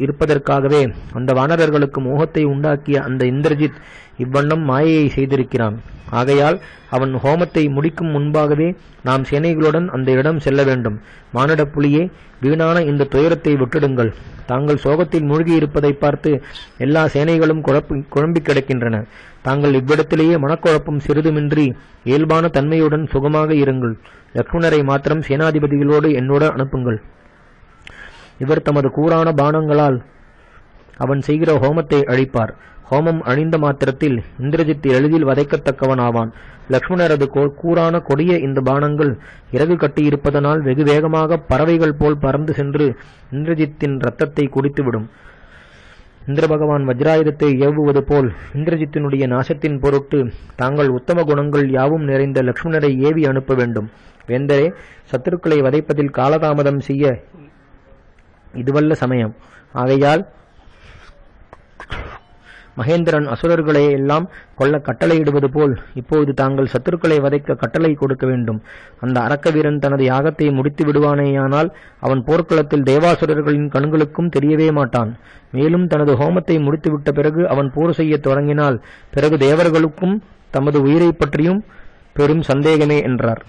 இருப்பதற்காகவே அந்த வானரர்களுக்கு மோகத்தை உண்டாக்கிய அந்த இந்திரஜித் இவ்வண்ணம் மாயையை செய்திருக்கிறான். ஆகையால் அவன் ஹோமத்தை முடிக்கும் முன்பாகவே நாம் சேனைகளுடன் அந்த இடம் செல்ல வேண்டும். மானிட புலியே, வீணான இந்த துயரத்தை விட்டுடுங்கள். தாங்கள் சோகத்தில் மூழ்கியிருப்பதை பார்த்து எல்லா சேனைகளும் குழம்பி கிடக்கின்றன. தாங்கள் இவ்விடத்திலேயே மனக்குழப்பம் சிறிதுமின்றி இயல்பான தன்மையுடன் சுகமாக இருங்கள். லக்ஷ்மணரை மாத்திரம் சேனாதிபதிகளோடு என்னோடு அனுப்புங்கள். இவர் தமது கூரான பானங்களால் அவன் செய்கிற ஹோமத்தை அழிப்பார். ஹோமம் அழிந்த மாத்திரத்தில் இந்திரஜித் எளிதில் வதைக்கத்தக்கவன் ஆவான். லக்ஷ்மணரது கூரான கொடிய இந்த பானங்கள் இறகு கட்டியிருப்பதனால் வெகு வேகமாக பறவைகள் போல் பறந்து சென்று இந்திரஜித்தின் இரத்தத்தை குடித்துவிடும். இந்திர பகவான் வஜ்ராயுதத்தை ஏவுவது போல் இந்திரஜித்தினுடைய நாசத்தின் பொருட்டு தாங்கள் உத்தம குணங்கள் யாவும் நிறைந்த லக்ஷ்மணரை ஏவி அனுப்ப வேண்டும். வேந்தரே, சத்துருக்களை வதைப்பதில் காலதாமதம் செய்ய இதுவல்ல சமயம். ஆகையால் மகேந்திரன் அசுரர்களை எல்லாம் கொல்ல கட்டளையிடுவது போல் இப்போது தாங்கள் சத்துருக்களை வதைக்க கட்டளை கொடுக்க வேண்டும். அந்த அரக்க வீரன் தனது யாகத்தை முடித்து விடுவானேயானால் அவன் போர்க்களத்தில் தேவாசுரர்களின் கண்களுக்கும் தெரியவே மாட்டான். மேலும் தனது ஹோமத்தை முடித்துவிட்ட பிறகு அவன் போர் செய்ய தொடங்கினால் பிறகு தேவர்களுக்கும் தமது உயிரை பற்றியும் பெரும் சந்தேகமே என்றார்.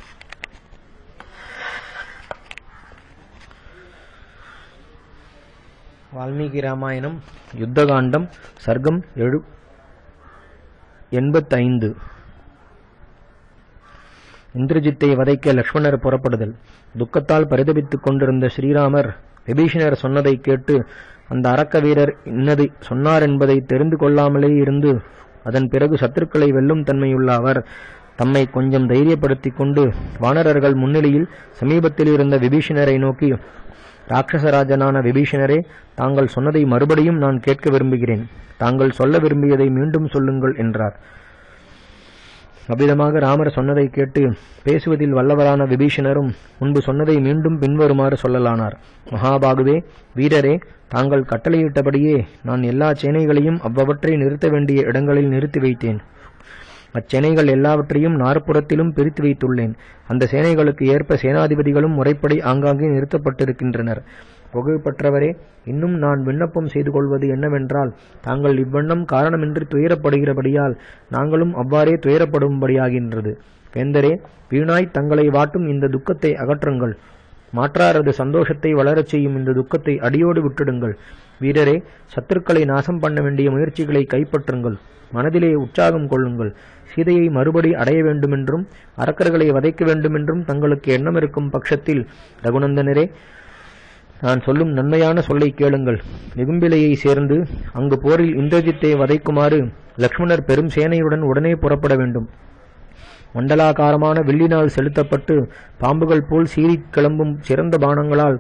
வால்மீகி ராமாயணம் யுத்தகாண்டம் சர்க்கம் 85. இந்திரஜித்தை வதைக்க லக்ஷ்மணர் புறப்படுதல். துக்கத்தால் பரிதபித்துக் கொண்டிருந்த ஸ்ரீராமர் விபீஷணர் சொன்னதை கேட்டு அந்த அரக்க வீரர் இன்னது சொன்னார் என்பதை தெரிந்து கொள்ளாமலே இருந்து அதன் பிறகு சத்துருக்களை வெல்லும் தன்மையுள்ள அவர் தம்மை கொஞ்சம் தைரியப்படுத்திக் கொண்டு வானரர்கள் முன்னிலையில் சமீபத்தில் இருந்த விபீஷணரை நோக்கி, ராட்சசராஜனான விபீஷணரே, தாங்கள் சொன்னதை மறுபடியும் நான் கேட்க விரும்புகிறேன். தாங்கள் சொல்ல விரும்பியதை மீண்டும் சொல்லுங்கள் என்றார். அவ்விதமாக ராமர் சொன்னதை கேட்டு பேசுவதில் வல்லவரான விபீஷணரும் முன்பு சொன்னதை மீண்டும் பின்வருமாறு சொல்லலானார். மகாபாகுவே, வீரரே, தாங்கள் கட்டளையிட்டபடியே நான் எல்லா சேனைகளையும் அவ்வவற்றை நிறுத்த வேண்டிய இடங்களில் நிறுத்தி வைத்தேன். அச்சேனைகள் எல்லாவற்றையும் நாற்புறத்திலும் பிரித்து வைத்துள்ளேன். அந்த சேனைகளுக்கு ஏற்ப சேனாதிபதிகளும் முறைப்படி ஆங்காங்கே நிறுத்தப்பட்டிருக்கின்றனர். புகழ்பெற்றவரே, இன்னும் நான் விண்ணப்பம் செய்து கொள்வது என்னவென்றால், தாங்கள் இவ்வண்ணம் காரணமின்றி துயரப்படுகிறபடியால் நாங்களும் அவ்வாறே துயரப்படும்படியாகின்றது. வேந்தரே, வீணாய் தங்களை வாட்டும் இந்த துக்கத்தை அகற்றுங்கள். மாற்றாரது சந்தோஷத்தை வளரச் செய்யும் இந்த துக்கத்தை அடியோடு விட்டுடுங்கள். வீரரே, சத்துருக்களை நாசம் பண்ண வேண்டிய முயற்சிகளை கைப்பற்றுங்கள். மனதிலே உற்சாகம் கொள்ளுங்கள். சீதையை மறுபடி அடைய வேண்டுமென்றும் அரக்கர்களை வதைக்க வேண்டுமென்றும் தங்களுக்கு எண்ணம் இருக்கும் பட்சத்தில் ரகுநந்தனரே, நான் சொல்லும் நன்மையான சொல்லை கேளுங்கள். நிகும்பிலையை சேர்ந்து அங்கு போரில் இந்திரஜித்தை வதைக்குமாறு லக்ஷ்மணர் பெரும் சேனையுடன் உடனே புறப்பட வேண்டும். மண்டலாகாரமான வில்லினால் செலுத்தப்பட்டு பாம்புகள் போல் சீறி கிளம்பும் சிறந்த பானங்களால்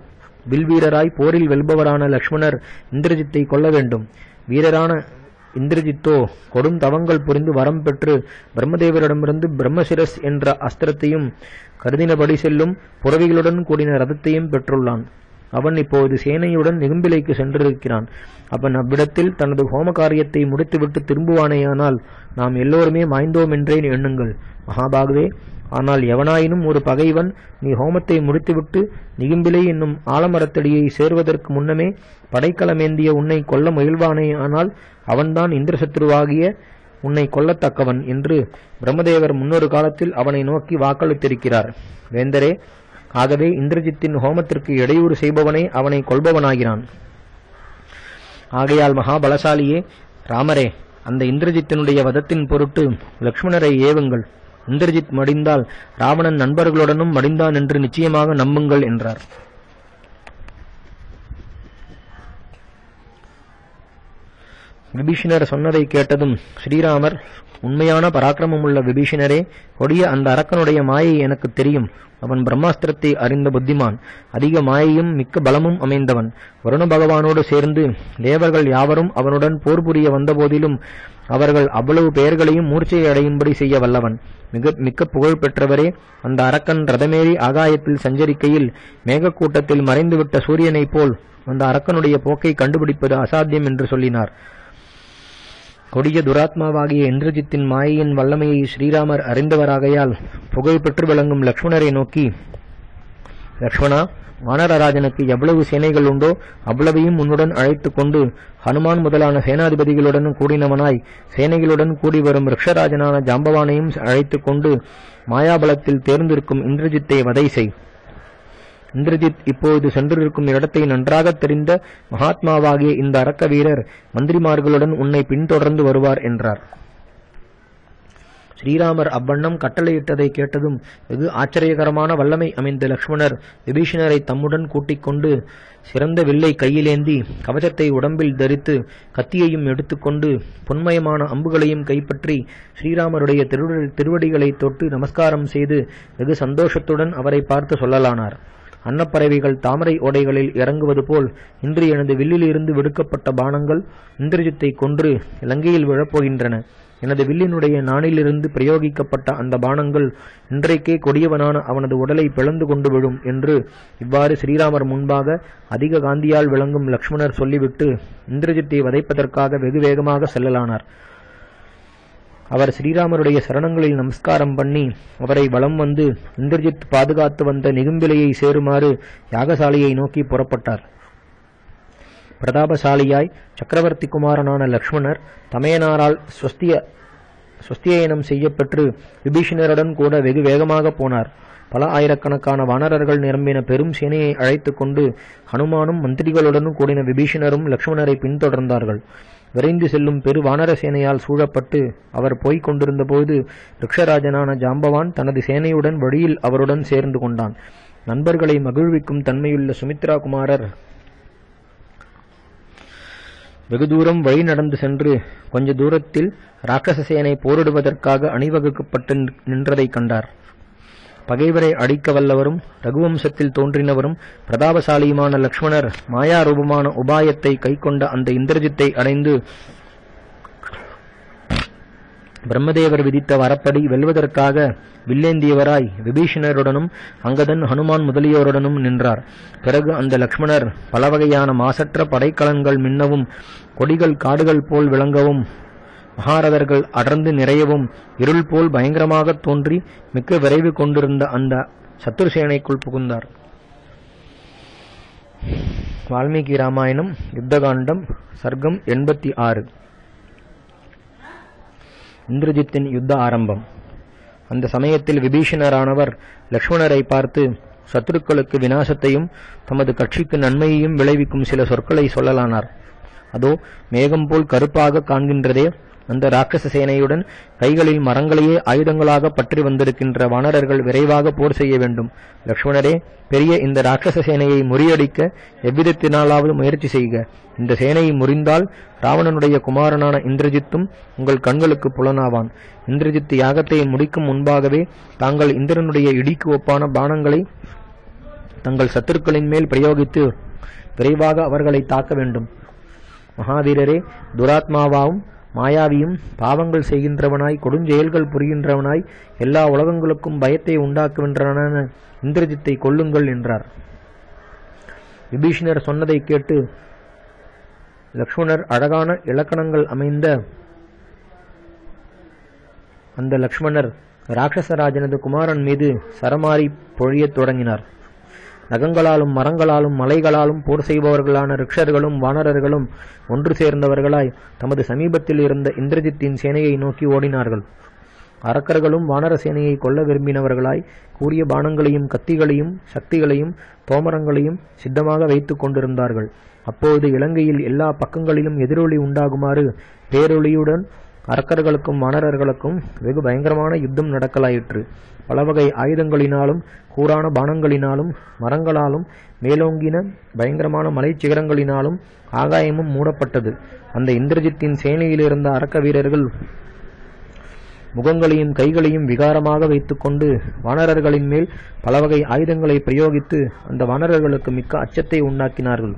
வில்வீரராய் போரில் வெல்பவரான லக்ஷ்மணர் இந்திரஜித்தை கொல்ல வேண்டும். வீரரான இந்திரஜித்தோ கொடும் தவங்கள் புரிந்து வரம் பெற்று பிரம்மதேவரிடமிருந்து பிரம்மசிரஸ் என்ற அஸ்திரத்தையும் கருதினபடி செல்லும் புறவிகளுடன் கூடின ரதத்தையும் பெற்றுள்ளான். அவன் இப்போது சேனையுடன் நிகும்பிலைக்கு சென்றிருக்கிறான். அவன் அவ்விடத்தில் தனது ஹோம காரியத்தை முடித்துவிட்டு திரும்புவானேயானால் நாம் எல்லோருமே மாய்ந்தோம் என்றே எண்ணுங்கள். மகாபாகுவே, ஆனால் எவனாயினும் ஒரு பகைவன் நீ ஹோமத்தை முடித்துவிட்டு நிகும்பிலை என்னும் ஆலமரத்தடியை சேர்வதற்கு முன்னமே படைக்கலமேந்திய உன்னை கொல்ல முயல்வானே ஆனால் அவன்தான் இந்திரசத்ருவாகிய உன்னை கொல்லத்தக்கவன் என்று பிரம்மதேவர் முன்னொரு காலத்தில் அவனை நோக்கி வாக்களித்திருக்கிறார். வேந்தரே, ஆகவே இந்திரஜித்தின் ஹோமத்திற்கு இடையூறு செய்பவனே அவனை கொல்பவனாகிறான். ஆகையால் மகாபலசாலியே ராமரே, அந்த இந்திரஜித்தினுடைய வதத்தின் பொருட்டு லக்ஷ்மணரை ஏவுங்கள். இந்திரஜித் மடிந்தால் ராவணன் நண்பர்களுடனும் மடிந்தான் என்று நிச்சயமாக நம்புங்கள் என்றார். விபீஷணர் சொன்னதை கேட்டதும் ஸ்ரீராமர், உண்மையான பராக்கிரமமுள்ள விபீஷணரே, கொடிய அந்த அரக்கனுடைய மாயை எனக்கு தெரியும். அவன் பிரம்மாஸ்திரத்தை அறிந்த புத்திமான், அதிக மாயையும் மிக்க பலமும் அமைந்தவன். வருண பகவானோடு சேர்ந்து தேவர்கள் யாவரும் அவனுடன் போர் புரிய வந்தபோதிலும் அவர்கள் அவ்வளவு பெயர்களையும் மூர்ச்சையை அடையும்படி செய்ய வல்லவன். மிக்க புகழ் பெற்றவரே, அந்த அரக்கன் ரதமேறி ஆகாயத்தில் சஞ்சரிக்கையில் மேகக்கூட்டத்தில் மறைந்துவிட்ட சூரியனைப் போல் அந்த அரக்கனுடைய போக்கை கண்டுபிடிப்பது அசாத்தியம் என்று சொல்லினார். கொடிய துராத்மாவாகிய இந்திரஜித்தின் மாயையின் வல்லமையை ஸ்ரீராமர் அறிந்தவராகையால் புகழ் பெற்று விளங்கும் லக்ஷ்மணரை நோக்கி, லக்ஷ்மணா, வானரராஜனுக்கு எவ்வளவு சேனைகள் உண்டோ அவ்வளவையும் உன்னுடன் அழைத்துக் கொண்டு ஹனுமான் முதலான சேனாதிபதிகளுடன் கூடினவனாய் சேனைகளுடன் கூடி வரும் ரிக்ஷராஜனான ஜாம்பவானையும் அழைத்துக் கொண்டு மாயாபலத்தில் தேர்ந்திருக்கும் இந்திரஜித்தை வதை செய். இந்திரஜித் இப்போது சென்றிருக்கும் இடத்தை நன்றாக தெரிந்த மகாத்மாவாகிய இந்த அரக்க வீரர் மந்திரிமார்களுடன் உன்னை பின்தொடர்ந்து வருவார் என்றார். ஸ்ரீராமர் அவ்வண்ணம் கட்டளையிட்டதை கேட்டதும் வெகு ஆச்சரியகரமான வல்லமை அமைந்த லக்ஷ்மணர் விபீஷணரை தம்முடன் கூட்டிக் கொண்டு சிறந்த வில்லை கையிலேந்தி கவசத்தை உடம்பில் தரித்து கத்தியையும் எடுத்துக்கொண்டு பொன்மயமான அம்புகளையும் கைப்பற்றி ஸ்ரீராமருடைய திருவடிகளை தொட்டு நமஸ்காரம் செய்து வெகு சந்தோஷத்துடன் அவரை பார்த்து சொல்லலானார். அன்னப்பறவைகள் தாமரை ஓடைகளில் இறங்குவது போல் இன்று எனது வில்லிலிருந்து விடுக்கப்பட்ட பானங்கள் இந்திரஜித்தை கொன்று இலங்கையில் விழப்போகின்றன. எனது வில்லினுடைய நாணிலிருந்து பிரயோகிக்கப்பட்ட அந்த பானங்கள் இன்றைக்கே கொடியவனான அவனது உடலை பிளந்து கொண்டு விடும் என்று இவ்வாறு ஸ்ரீராமர் முன்பாக அதிக காந்தியால் விளங்கும் லக்ஷ்மணர் சொல்லிவிட்டு இந்திரஜித்தை வதைப்பதற்காக வெகு வேகமாக செல்லலானார். அவர் ஸ்ரீராமருடைய சரணங்களில் நமஸ்காரம் பண்ணி அவரை வலம் வந்து இந்திரஜித் பாதுகாத்து வந்த நிகும்பிலையை சேருமாறு யாகசாலையை நோக்கி புறப்பட்டார். பிரதாபசாலியாய் சக்கரவர்த்தி குமாரனான லக்ஷ்மணர் தமையனாரால் ஸ்வஸ்தியனம் செய்யப்பெற்று விபீஷணருடன் கூட வெகு வேகமாக போனார். பல ஆயிரக்கணக்கான வானரர்கள் நிரம்பின பெரும் சேனையை அழைத்து கொண்டு ஹனுமானும் மந்திரிகளுடனும் கூடின விபீஷணரும் லக்ஷ்மணரை பின்தொடர்ந்தார்கள். விரைந்து செல்லும் பெரு வானர சேனையால் சூழப்பட்டு அவர் போய்க் கொண்டிருந்த போது ரிக்ஷராஜனான ஜாம்பவான் தனது சேனையுடன் வழியில் அவருடன் சேர்ந்து கொண்டான். நண்பர்களை மகிழ்விக்கும் தன்மையுள்ள சுமித்ரா குமாரர் வெகு தூரம் வழி நடந்து சென்று கொஞ்ச தூரத்தில் ராட்சச சேனை போரிடுவதற்காக அணிவகுக்கப்பட்டு நின்றதை கண்டார். பகைவரை அடிக்க வல்லவரும் ரகுவம்சத்தில் தோன்றினவரும் பிரதாபசாலியுமான லக்ஷ்மணர் மாயாரூபமான உபாயத்தை கைக்கொண்ட அந்த இந்திரஜித்தை அடைந்து பிரம்மதேவர் விதித்த வரப்படி வெல்வதற்காக வில்லேந்தியவராய் விபீஷணருடனும் அங்கதன் ஹனுமான் முதலியோருடனும் நின்றார். பிறகு அந்த லக்ஷ்மணர் பல வகையான மாசற்ற படைக்கலன்கள் மின்னவும் கொடிகள் காடுகள் போல் விளங்கவும் மகாரதர்கள் அடர்ந்து நிறையவும் இருள் போல் பயங்கரமாக தோன்றி மிக்க விரைவு கொண்டிருந்த அந்த சத்துருசேனைக்குள் புகுந்தார். வால்மீகி ராமாயணம் யுத்தகாண்டம் சர்க்கம் 86. இந்திரஜித்தின் யுத்த ஆரம்பம். அந்த சமயத்தில் விபீஷணரானவர் லக்ஷ்மணரை பார்த்து சத்துருக்களுக்கு விநாசத்தையும் தமது கட்சிக்கு நன்மையையும் விளைவிக்கும் சில சொற்களை சொல்லலானார். அதோ மேகம் போல் கருப்பாக காண்கின்றதே, அந்த ராட்சச சேனையுடன் கைகளில் மரங்களையே ஆயுதங்களாக பற்றி வந்திருக்கின்ற வானரர்கள் விரைவாக போர் செய்ய வேண்டும். லக்ஷ்மணரே, பெரிய இந்த ராட்சச சேனையை முறியடிக்க எவ்விதத்தினாலாவது முயற்சி செய்க. இந்த சேனையை முறிந்தால் ராவணனுடைய குமாரனான இந்திரஜித்தும் உங்கள் கண்களுக்கு புலனாவான். இந்திரஜித் யாகத்தை முடிக்கும் முன்பாகவே தாங்கள் இந்திரனுடைய இடிக்கு ஒப்பான பானங்களை தங்கள் சத்துருக்களின் மேல் பிரயோகித்து விரைவாக அவர்களை தாக்க வேண்டும். மகாவீரரே, துராத்மாவாவும் மாயாவியும் பாவங்கள் செய்கின்றவனாய் கொடுஞ்செயல்கள் புரிகின்றவனாய் எல்லா உலகங்களுக்கும் பயத்தை உண்டாக்குகின்றவனான இந்திரஜித்தை கொல்லுங்கள் என்றார். விபீஷணர் சொன்னதை கேட்டு லக்ஷ்மணர் அழகான இலக்கணங்கள் அமைந்த அந்த லக்ஷ்மணர் ராட்சசராஜனது குமாரன் மீது சரமாரி பொழியத் தொடங்கினார். நகங்களாலும் மரங்களாலும் மலைகளாலும் போர் செய்பவர்களான ரிக்ஷர்களும் வானரர்களும் ஒன்று சேர்ந்தவர்களாய் தமது சமீபத்தில் இருந்த இந்திரஜித்தின் சேனையை நோக்கி ஓடினார்கள். அரக்கர்களும் வானர சேனையை கொல்ல விரும்பினவர்களாய் கூறிய பானங்களையும் கத்திகளையும் சக்திகளையும் தோமரங்களையும் சித்தமாக வைத்துக் கொண்டிருந்தார்கள். அப்போது இலங்கையில் எல்லா பக்கங்களிலும் எதிரொலி உண்டாகுமாறு பேரொளியுடன் அரக்கர்களுக்கும் வானரர்களுக்கும் வெகு பயங்கரமான யுத்தம் நடக்கலாயிற்று. பலவகை ஆயுதங்களினாலும் கூரான பானங்களினாலும் மரங்களாலும் மேலோங்கின பயங்கரமான மலை சிகரங்களினாலும் ஆகாயமும் மூடப்பட்டது. அந்த இந்திரஜித்தின் சேனையிலிருந்த அரக்க வீரர்கள் முகங்களையும் கைகளையும் விகாரமாக வைத்துக்கொண்டு வானரர்களின் மேல் பலவகை ஆயுதங்களை பிரயோகித்து அந்த வானரர்களுக்கு மிக்க அச்சத்தை உண்டாக்கினார்கள்.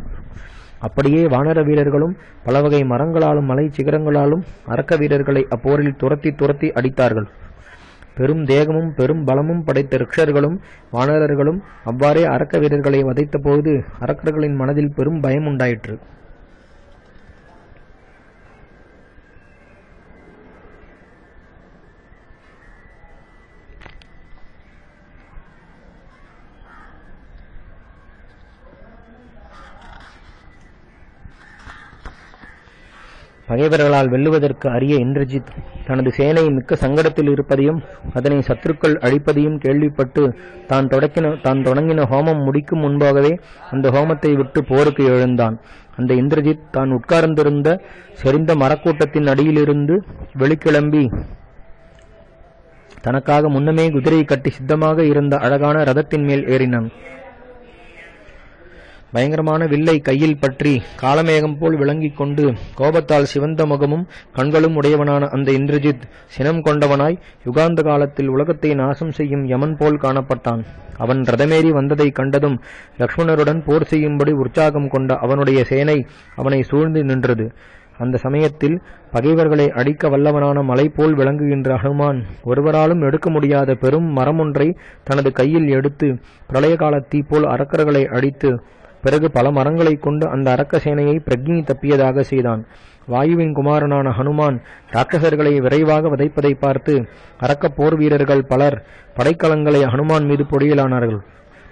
அப்படியே வானர வீரர்களும் பலவகை மரங்களாலும் மலை சிகரங்களாலும் அரக்க வீரர்களை அப்போரில் துரத்தி அடித்தார்கள். பெரும் தேகமும் பெரும் பலமும் படைத்த ரிக்ஷர்களும் வானரர்களும் அவ்வாறே அரக்க வீரர்களை வதைத்த போது அரக்கர்களின் மனதில் பெரும் பயம் உண்டாயிற்று. பகைவர்களால் வெல்லுவதற்கு அரிய இந்திரஜித் தனது சேனை மிக்க சங்கடத்தில் இருப்பதையும் அதனை சத்துருக்கள் அழிப்பதையும் கேள்விப்பட்டு தான் தொடங்கின ஹோமம் முடிக்கும் முன்பாகவே அந்த ஹோமத்தை விட்டு போருக்கு எழுந்தான். அந்த இந்திரஜித் தான் உட்கார்ந்திருந்த செறிந்த மரக்கூட்டத்தின் அடியிலிருந்து வெளிக்கிளம்பி தனக்காக முன்னமே குதிரை கட்டி சித்தமாக இருந்த அழகான ரதத்தின் மேல் ஏறினான். பயங்கரமான வில்லை கையில் பற்றி காலமேகம் போல் விளங்கிக் கொண்டு கோபத்தால் சிவந்த முகமும் கண்களும் உடையவனான அந்த இந்திரஜித் சினம் கொண்டவனாய் யுகாந்த காலத்தில் உலகத்தை நாசம் செய்யும் யமன் போல் காணப்பட்டான். அவன் ரதமேறி வந்ததை கண்டதும் லக்ஷ்மணருடன் போர் செய்யும்படி உற்சாகம் கொண்ட அவனுடைய சேனை அவனை சூழ்ந்து நின்றது. அந்த சமயத்தில் பகைவர்களை அடிக்க வல்லவனான மலை போல் விளங்குகின்ற ஹனுமான் ஒருவராலும் எடுக்க முடியாத பெரும் மரமொன்றை தனது கையில் எடுத்து பிரளய கால தீ போல் அரக்கர்களை அடித்து பிறகு பல மரங்களை கொண்டு அந்த அரக்க சேனையை பிரக்னி தப்பியதாக செய்தான். வாயுவின் குமாரனான ஹனுமான் ராட்சசர்களை விரைவாக வதைப்பதை பார்த்து அரக்க போர் வீரர்கள் பலர் படைக்கலங்களை ஹனுமான் மீது பொழியலானார்கள்.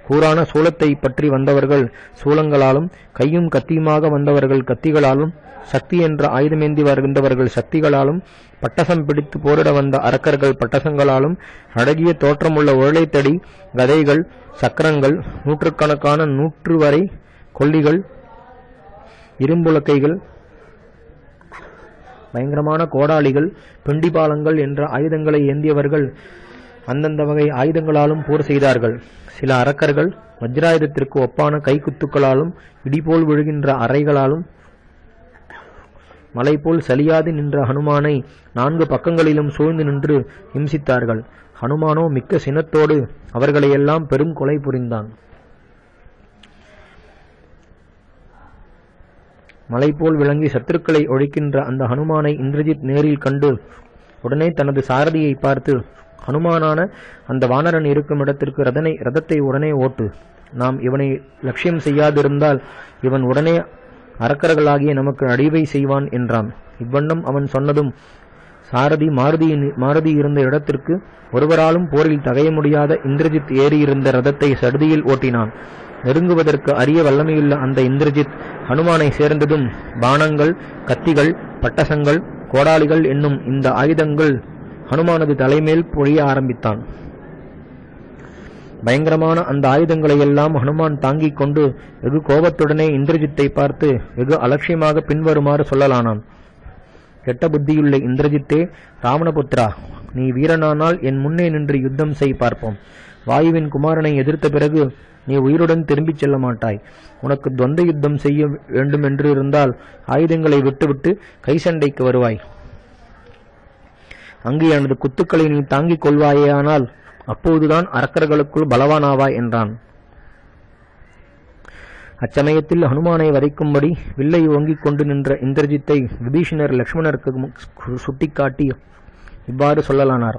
கூரான சூலத்தை பற்றி வந்தவர்கள் சூலங்களாலும், கையும் கத்தியுமாக வந்தவர்கள் கத்திகளாலும், சக்தி என்ற ஆயுதமேந்தி வருகின்றவர்கள் சக்திகளாலும், பட்டசம் பிடித்து போரிட வந்த அரக்கர்கள் பட்டசங்களாலும், அழகிய தோற்றமுள்ள உருளைத்தடி கதைகள், சக்கரங்கள், நூற்றுக்கணக்கான 100 வரை கொல்லிகள், இரும்புலக்கைகள், பயங்கரமான கோடாளிகள், பிண்டிபாலங்கள் என்ற ஆயுதங்களை ஏந்தியவர்கள் அந்தந்த வகை ஆயுதங்களாலும் போர் செய்தார்கள். சில அரக்கர்கள் வஜ்ராயுதத்திற்கு ஒப்பான கைக்குத்துக்களாலும், இடிபோல் விழுகின்ற அறைகளாலும், மலை போல் சலியாது நின்ற ஹனுமானை 4 பக்கங்களிலும் சூழ்ந்து நின்று இம்சித்தார்கள். ஹனுமானோ மிக்க சினத்தோடு அவர்களையெல்லாம் பெரும் கொலை புரிந்தான். மலை போல் விளங்கி சத்துருக்களை ஒழிக்கின்ற அந்த ஹனுமானை இந்திரஜித் நேரில் கண்டு உடனே தனது சாரதியை பார்த்து, ஹனுமானான அந்த வானரன் இருக்கும் இடத்திற்கு ரதத்தை உடனே ஓட்டு. நாம் இவனை லட்சியம் செய்யாதிருந்தால் இவன் உடனே அரக்கர்களாகிய நமக்கு அடிவை செய்வான் என்றான். இவ்வண்ணம் அவன் சொன்னதும் சாரதி மாருதி இருந்த இடத்திற்கு ஒருவராலும் போரில் தகைய முடியாத இந்திரஜித் ஏறியிருந்த ரதத்தை சடுதியில் ஓட்டினான். நெருங்குவதற்கு அரிய வல்லமையுள்ள அந்த இந்திரஜித் ஹனுமானை சேர்ந்ததும் பாணங்கள், கத்திகள், பட்டசங்கள், கோடாளிகள் என்னும் இந்த ஆயுதங்கள் ஹனுமானது தலைமேல் பொழிய ஆரம்பித்தான். பயங்கரமான அந்த ஆயுதங்களை எல்லாம் ஹனுமான் தாங்கிக் கொண்டு வெகு கோபத்துடனே இந்திரஜித்தை பார்த்து வெகு அலட்சியமாக பின்வருமாறு சொல்லலானான். கெட்ட புத்தியுள்ள இந்திரஜித்தே, ராவணபுத்திரா, நீ வீரனானால் என் முன்னே நின்று யுத்தம் செய் பார்ப்போம். வாயுவின் குமாரனை எதிர்த்த பிறகு நீ உயிருடன் திரும்பிச் செல்ல மாட்டாய். உனக்கு துவந்த யுத்தம் செய்ய வேண்டும் என்று இருந்தால் ஆயுதங்களை விட்டுவிட்டு கை சண்டைக்கு வருவாய். அங்கு எனது குத்துக்களை நீ தாங்கிக் கொள்வாயேயானால் அப்போதுதான் அரக்கர்களுக்குள் பலவானாவாய் என்றான். அச்சமயத்தில் ஹனுமானை வதைக்கும்படி வில்லை ஓங்கிக் கொண்டு நின்ற இந்திரஜித்தை விபீஷணர் லக்ஷ்மணருக்கு சுட்டிக்காட்டி இவ்வாறு சொல்லலானார்.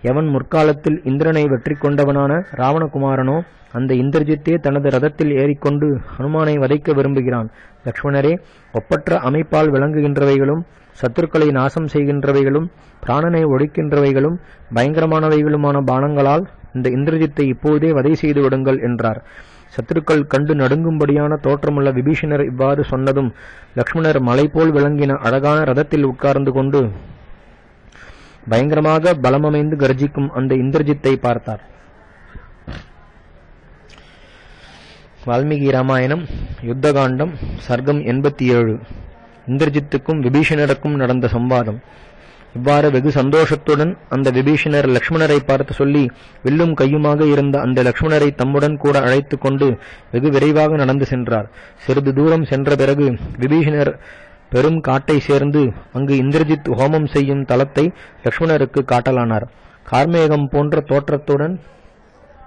எவன் முற்காலத்தில் இந்திரனை வெற்றி கொண்டவனான ராவணகுமாரனோ அந்த இந்திரஜித்தே தனது ரதத்தில் ஏறிக்கொண்டு ஹனுமானை வதைக்க விரும்புகிறான். லக்ஷ்மணரே, ஒப்பற்ற அமைப்பால் விளங்குகின்றவைகளும், சத்துருக்களை நாசம் செய்கின்றவைகளும், பிராணனை ஒழிக்கின்றவைகளும், பயங்கரமானவைகளுமான பானங்களால் இந்த இந்திரஜித்தை இப்போதே வதை செய்து விடுங்கள் என்றார். சத்துருக்கள் கண்டு நடுங்கும்படியான தோற்றமுள்ள விபீஷணர் இவ்வாறு சொன்னதும் லக்ஷ்மணர் மலை போல் விளங்கின அழகான ரதத்தில் உட்கார்ந்து கொண்டு பயங்கரமாக பலமமைந்து கர்ஜிக்கும் அந்த இந்திரஜித்தை பார்த்தார். வால்மீகி ராமாயணம் யுத்தகாண்டம் சர்க்கம் 87. இந்திரஜித்துக்கும் விபீஷணருக்கும் நடந்த சம்வாதம். இவ்வாறு வெகு சந்தோஷத்துடன் அந்த விபீஷணர் லக்ஷ்மணரை பார்த்து சொல்லி வில்லும் கையுமாக இருந்த அந்த லக்ஷ்மணரை தம்முடன் கூட அழைத்து கொண்டு வெகு விரைவாக நடந்து சென்றார். சிறிது தூரம் சென்ற பிறகு விபீஷணர் பெரும் காட்டை சேர்ந்து அங்கு இந்திரஜித் ஹோமம் செய்யும் தலத்தை லக்ஷ்மணருக்கு காட்டலானார். கார்மேகம் போன்ற தோற்றத்துடன்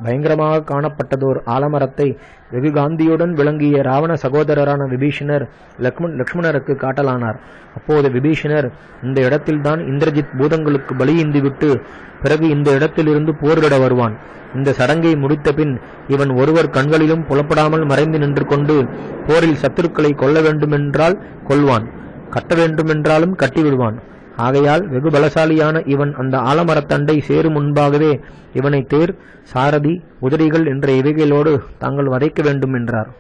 பயங்கரமாக காணப்பட்டதோர் ஆலமரத்தை வெகு காந்தியுடன் விளங்கிய ராவண சகோதரரான விபீஷணர் லக்ஷ்மணருக்கு காட்டலானார். அப்போது விபீஷணர், இந்த இடத்தில்தான் இந்திரஜித் பூதங்களுக்கு பலியிந்துவிட்டு பிறகு இந்த இடத்திலிருந்து போரிட வருவான். இந்த சடங்கை முடித்த பின் இவன் ஒருவர் கண்களிலும் புலப்படாமல் மறைந்து நின்று கொண்டு போரில் சத்துருக்களை கொல்ல வேண்டுமென்றால் கொல்வான், கட்ட வேண்டுமென்றாலும் கட்டிவிடுவான். ஆகையால் வெகு பலசாலியான இவன் அந்த ஆலமரத்தண்டை சேரும் முன்பாகவே இவனை தேர், சாரதி, குதிரைகள் என்ற இவைகளோடு தாங்கள் வதைக்க வேண்டும் என்றார்.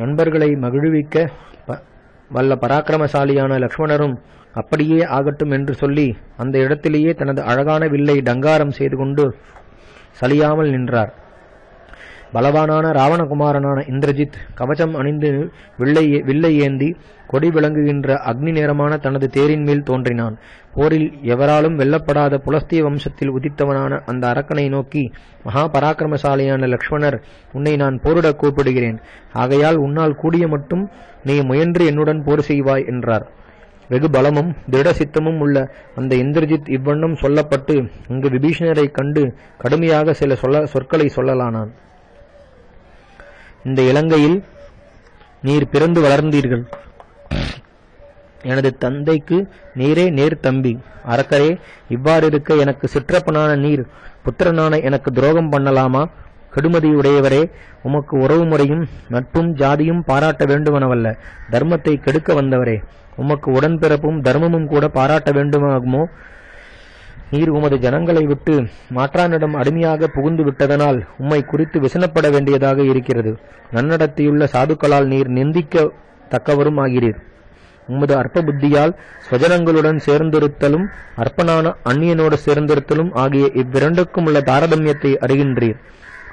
நண்பர்களை மகிழ்விக்க வல்ல பராக்கிரமசாலியான லக்ஷ்மணரும் அப்படியே ஆகட்டும் என்று சொல்லி அந்த இடத்திலேயே தனது அழகான வில்லை டங்காரம் செய்து கொண்டு சலியாமல் நின்றார். பலவானான ராவணகுமாரனான இந்திரஜித் கவசம் அணிந்து வில்லை ஏந்தி கொடி விளங்குகின்ற அக்னி நேரமான தனது தேரின் மேல் தோன்றினான். போரில் எவராலும் வெல்லப்படாத புலஸ்திய வம்சத்தில் உதித்தவனான அந்த அரக்கனை நோக்கி, மகா பராக்கிரமசாலியான லக்ஷ்மணர், உன்னை நான் போரிட கூப்பிடுகிறேன். ஆகையால் உன்னால் கூடிய மட்டும் நீ முயன்று என்னுடன் போர் செய்வாய் என்றார். வெகு பலமும் திட சித்தமும் உள்ள அந்த இந்திரஜித் இவ்வண்ணம் சொல்லப்பட்டு இங்கு விபீஷணரை கண்டு கடுமையாக சில சொற்களை சொல்லலானான். இந்த இலங்கையில் நீர் பிறந்து வளர்ந்தீர்கள். எனது தந்தைக்கு நீரே நேர் தம்பி. அரக்கரே, இவ்வாறிருக்க எனக்கு சிற்றப்பனான நீர் புத்திரனான எனக்கு துரோகம் பண்ணலாமா? கெடுமதியுடையவரே, உமக்கு உறவு முறையும் நட்பும் ஜாதியும் பாராட்ட வேண்டுவனவல்ல, தர்மத்தை கெடுக்க வந்தவரே, உமக்கு உடன்பிறப்பும் தர்மமும் கூட பாராட்ட வேண்டுமாகுமோ? நீர் உமது ஜனங்களை விட்டு மாற்றானிடம் அடிமையாக புகுந்து விட்டதனால் உம்மை குறித்து விசனப்பட வேண்டியதாக இருக்கிறது. நன்னடத்தையுள்ள சாதுக்களால் நீர் நிந்திக்க தக்கவரும் ஆகிறீர். உமது அற்ப புத்தியால் ஸ்வஜனங்களுடன் சேர்ந்திருத்தலும் அற்பனான அந்நியனோடு சேர்ந்திருத்தலும் ஆகிய இவ்விரண்டுக்கும் உள்ள தாரதமியத்தை அறிகின்றீர்.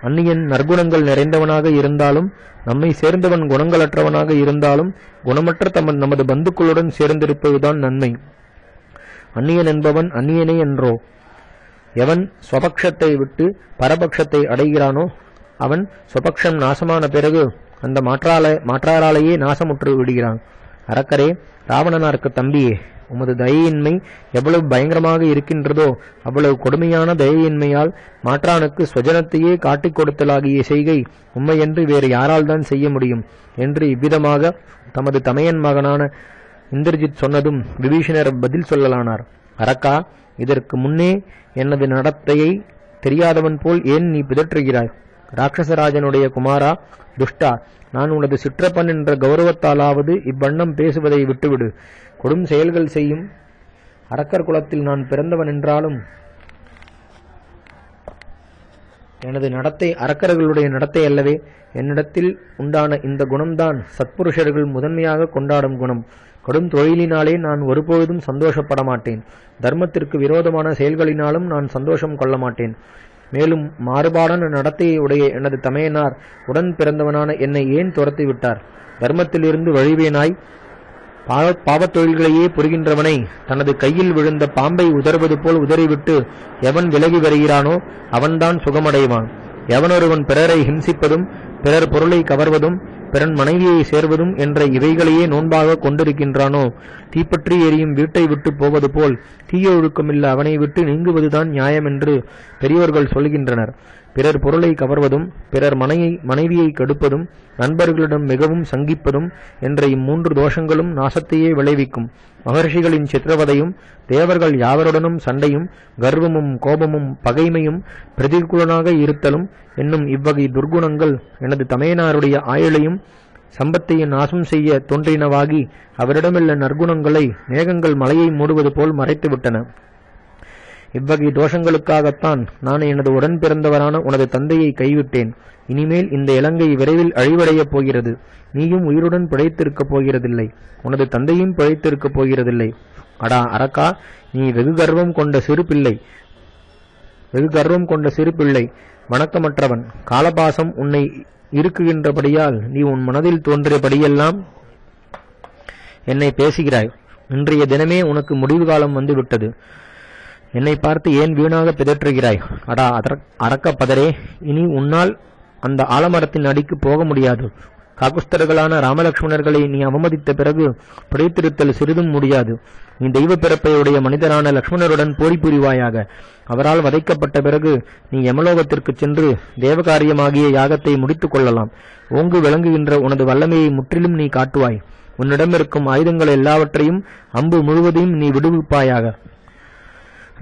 அந்நியன் நற்குணங்கள் நிறைந்தவனாக இருந்தாலும் நம்மை சேர்ந்தவன் குணங்களற்றவனாக இருந்தாலும் குணமற்ற நமது பந்துக்களுடன் சேர்ந்திருப்பதுதான் நன்மை. அந்நியன் என்பவன் அந்நியனே என்றோ? எவன் ஸ்வபக்ஷத்தை விட்டு பரபக்ஷத்தை அடைகிறானோ அவன் ஸ்வபக்ஷம் நாசமான பிறகு அந்த மாற்றாராலேயே நாசமுற்று விடுகிறான். அரக்கரே, ராவணனாருக்கு தம்பியே, உமது தயையின்மை எவ்வளவு பயங்கரமாக இருக்கின்றதோ அவ்வளவு கொடுமையான தயையின்மையால் மாற்றானுக்கு ஸ்வஜனத்தையே காட்டிக் கொடுத்தலாகிய செய்கை உண்மையன்று வேறு யாரால் தான் செய்ய முடியும் என்று இவ்விதமாக தமது தமையன் மகனான இந்திரஜித் சொன்னதும் விபீஷணர் பதில் சொல்லலானார். அரக்கா, இதற்கு முன்னே எனது நடத்தையை தெரியாதவன் போல் ஏன் நீ பிதற்றுகிறாய்? ராட்சசராஜனுடைய குமாரா, துஷ்டா, நான் உனது சிற்றப்பன் என்ற கௌரவத்தாலாவது இவ்வண்ணம் பேசுவதை விட்டுவிடு. கொடும் செயல்கள் செய்யும் அரக்கர் குலத்தில் நான் பிறந்தவன் என்றாலும் எனது நடத்தை அரக்கர்களுடைய நடத்தை அல்லவே. என்னிடத்தில் உண்டான இந்த குணம்தான் சத்புருஷர்கள் முதன்மையாக கொண்டாடும் குணம். கடும் தொழிலினாலே நான் ஒருபொழுதும் சந்தோஷப்பட மாட்டேன். தர்மத்திற்கு விரோதமான செயல்களினாலும் நான் சந்தோஷம் கொள்ள மாட்டேன். மேலும் மாறுபாடான நடத்தையை உடைய எனது தமையனார் உடன் பிறந்தவனான என்னை ஏன் துரத்தி விட்டார்? தர்மத்திலிருந்து வழிவேனாய் பாவத் தொழில்களையே புரிகின்றவனை தனது கையில் விழுந்த பாம்பை உதறுவது போல் உதறிவிட்டு எவன் விலகி வருகிறானோ அவன்தான் சுகமடைவான். எவனொருவன் பிறரை ஹிம்சிப்பதும் பிறர் பொருளை கவர்வதும் பிறன் மனைவியை சேர்வதும் என்ற இவைகளையே நோன்பாக கொண்டிருக்கின்றானோ தீப்பற்றி எரியும் வீட்டை விட்டு போவது போல் தீய ஒழுக்கமில்ல அவனை விட்டு நீங்குவதுதான் நியாயம் என்று பெரியோர்கள் சொல்கின்றனர். பிறர் பொருளை கவர்வதும் பிறர் மனைவியை கெடுப்பதும் நண்பர்களிடம் மிகவும் சங்கிப்பதும் என்ற இம்மூன்று தோஷங்களும் நாசத்தையே விளைவிக்கும். மகர்ஷிகளின் சித்திரவதையும் தேவர்கள் யாவருடனும் சண்டையும் கர்வமும் கோபமும் பகைமையும் பிரதிகூலனாக இருத்தலும் என்னும் இவ்வகை துர்குணங்கள் எனது தமையனாருடைய ஆயுளையும் சம்பத்தையும் நாசம் செய்ய தோன்றினவாகி அவரிடமுள்ள நற்குணங்களை மேகங்கள் மலையை மூடுவது போல் மறைத்துவிட்டன. இவ்வகை தோஷங்களுக்காகத்தான் நான் எனது உடன் பிறந்தவரான உனது தந்தையை கைவிட்டேன். இனிமேல் இந்த இலங்கை விரைவில் அழிவடையப் போகிறது. நீயும் உயிருடன் பிழைத்திருக்கப் போகிறதில்லை. உனது தந்தையும் பிழைத்திருக்கப் போகிறதில்லை. அடா அரக்கா, நீ வெகு கர்வம் கொண்ட சிறு பிள்ளை, வணக்கமற்றவன். காலபாசம் உன்னை இருக்குகின்றபடியால் நீ உன் மனதில் தோன்றியபடியெல்லாம் என்னை பேசுகிறாய். இன்றைய தினமே உனக்கு முடிவு காலம் வந்து விட்டது. என்னை பார்த்து ஏன் வீணாக பிதற்றுகிறாய்? அடா அரக்க பதரே, இனி உன்னால் அந்த ஆலமரத்தின் அடிக்கு போக முடியாது. காகுஸ்தர்களான ராமலட்சுமணர்களை நீ அவமதித்த பிறகு பிழைத்திருத்தல் சிறிதும் முடியாது. நீ தெய்வ பிறப்பையுடைய மனிதரான லட்சுமணருடன் போரி புரிவாயாக. அவரால் வதைக்கப்பட்ட பிறகு நீ யமலோகத்திற்கு சென்று தேவகாரியமாகிய யாகத்தை முடித்துக் கொள்ளலாம். ஓங்கு விளங்குகின்ற உனது வல்லமையை முற்றிலும் நீ காட்டுவாய். உன்னிடமிருக்கும் ஆயுதங்கள் எல்லாவற்றையும் அம்பு முழுவதையும் நீ விடுவிப்பாயாக.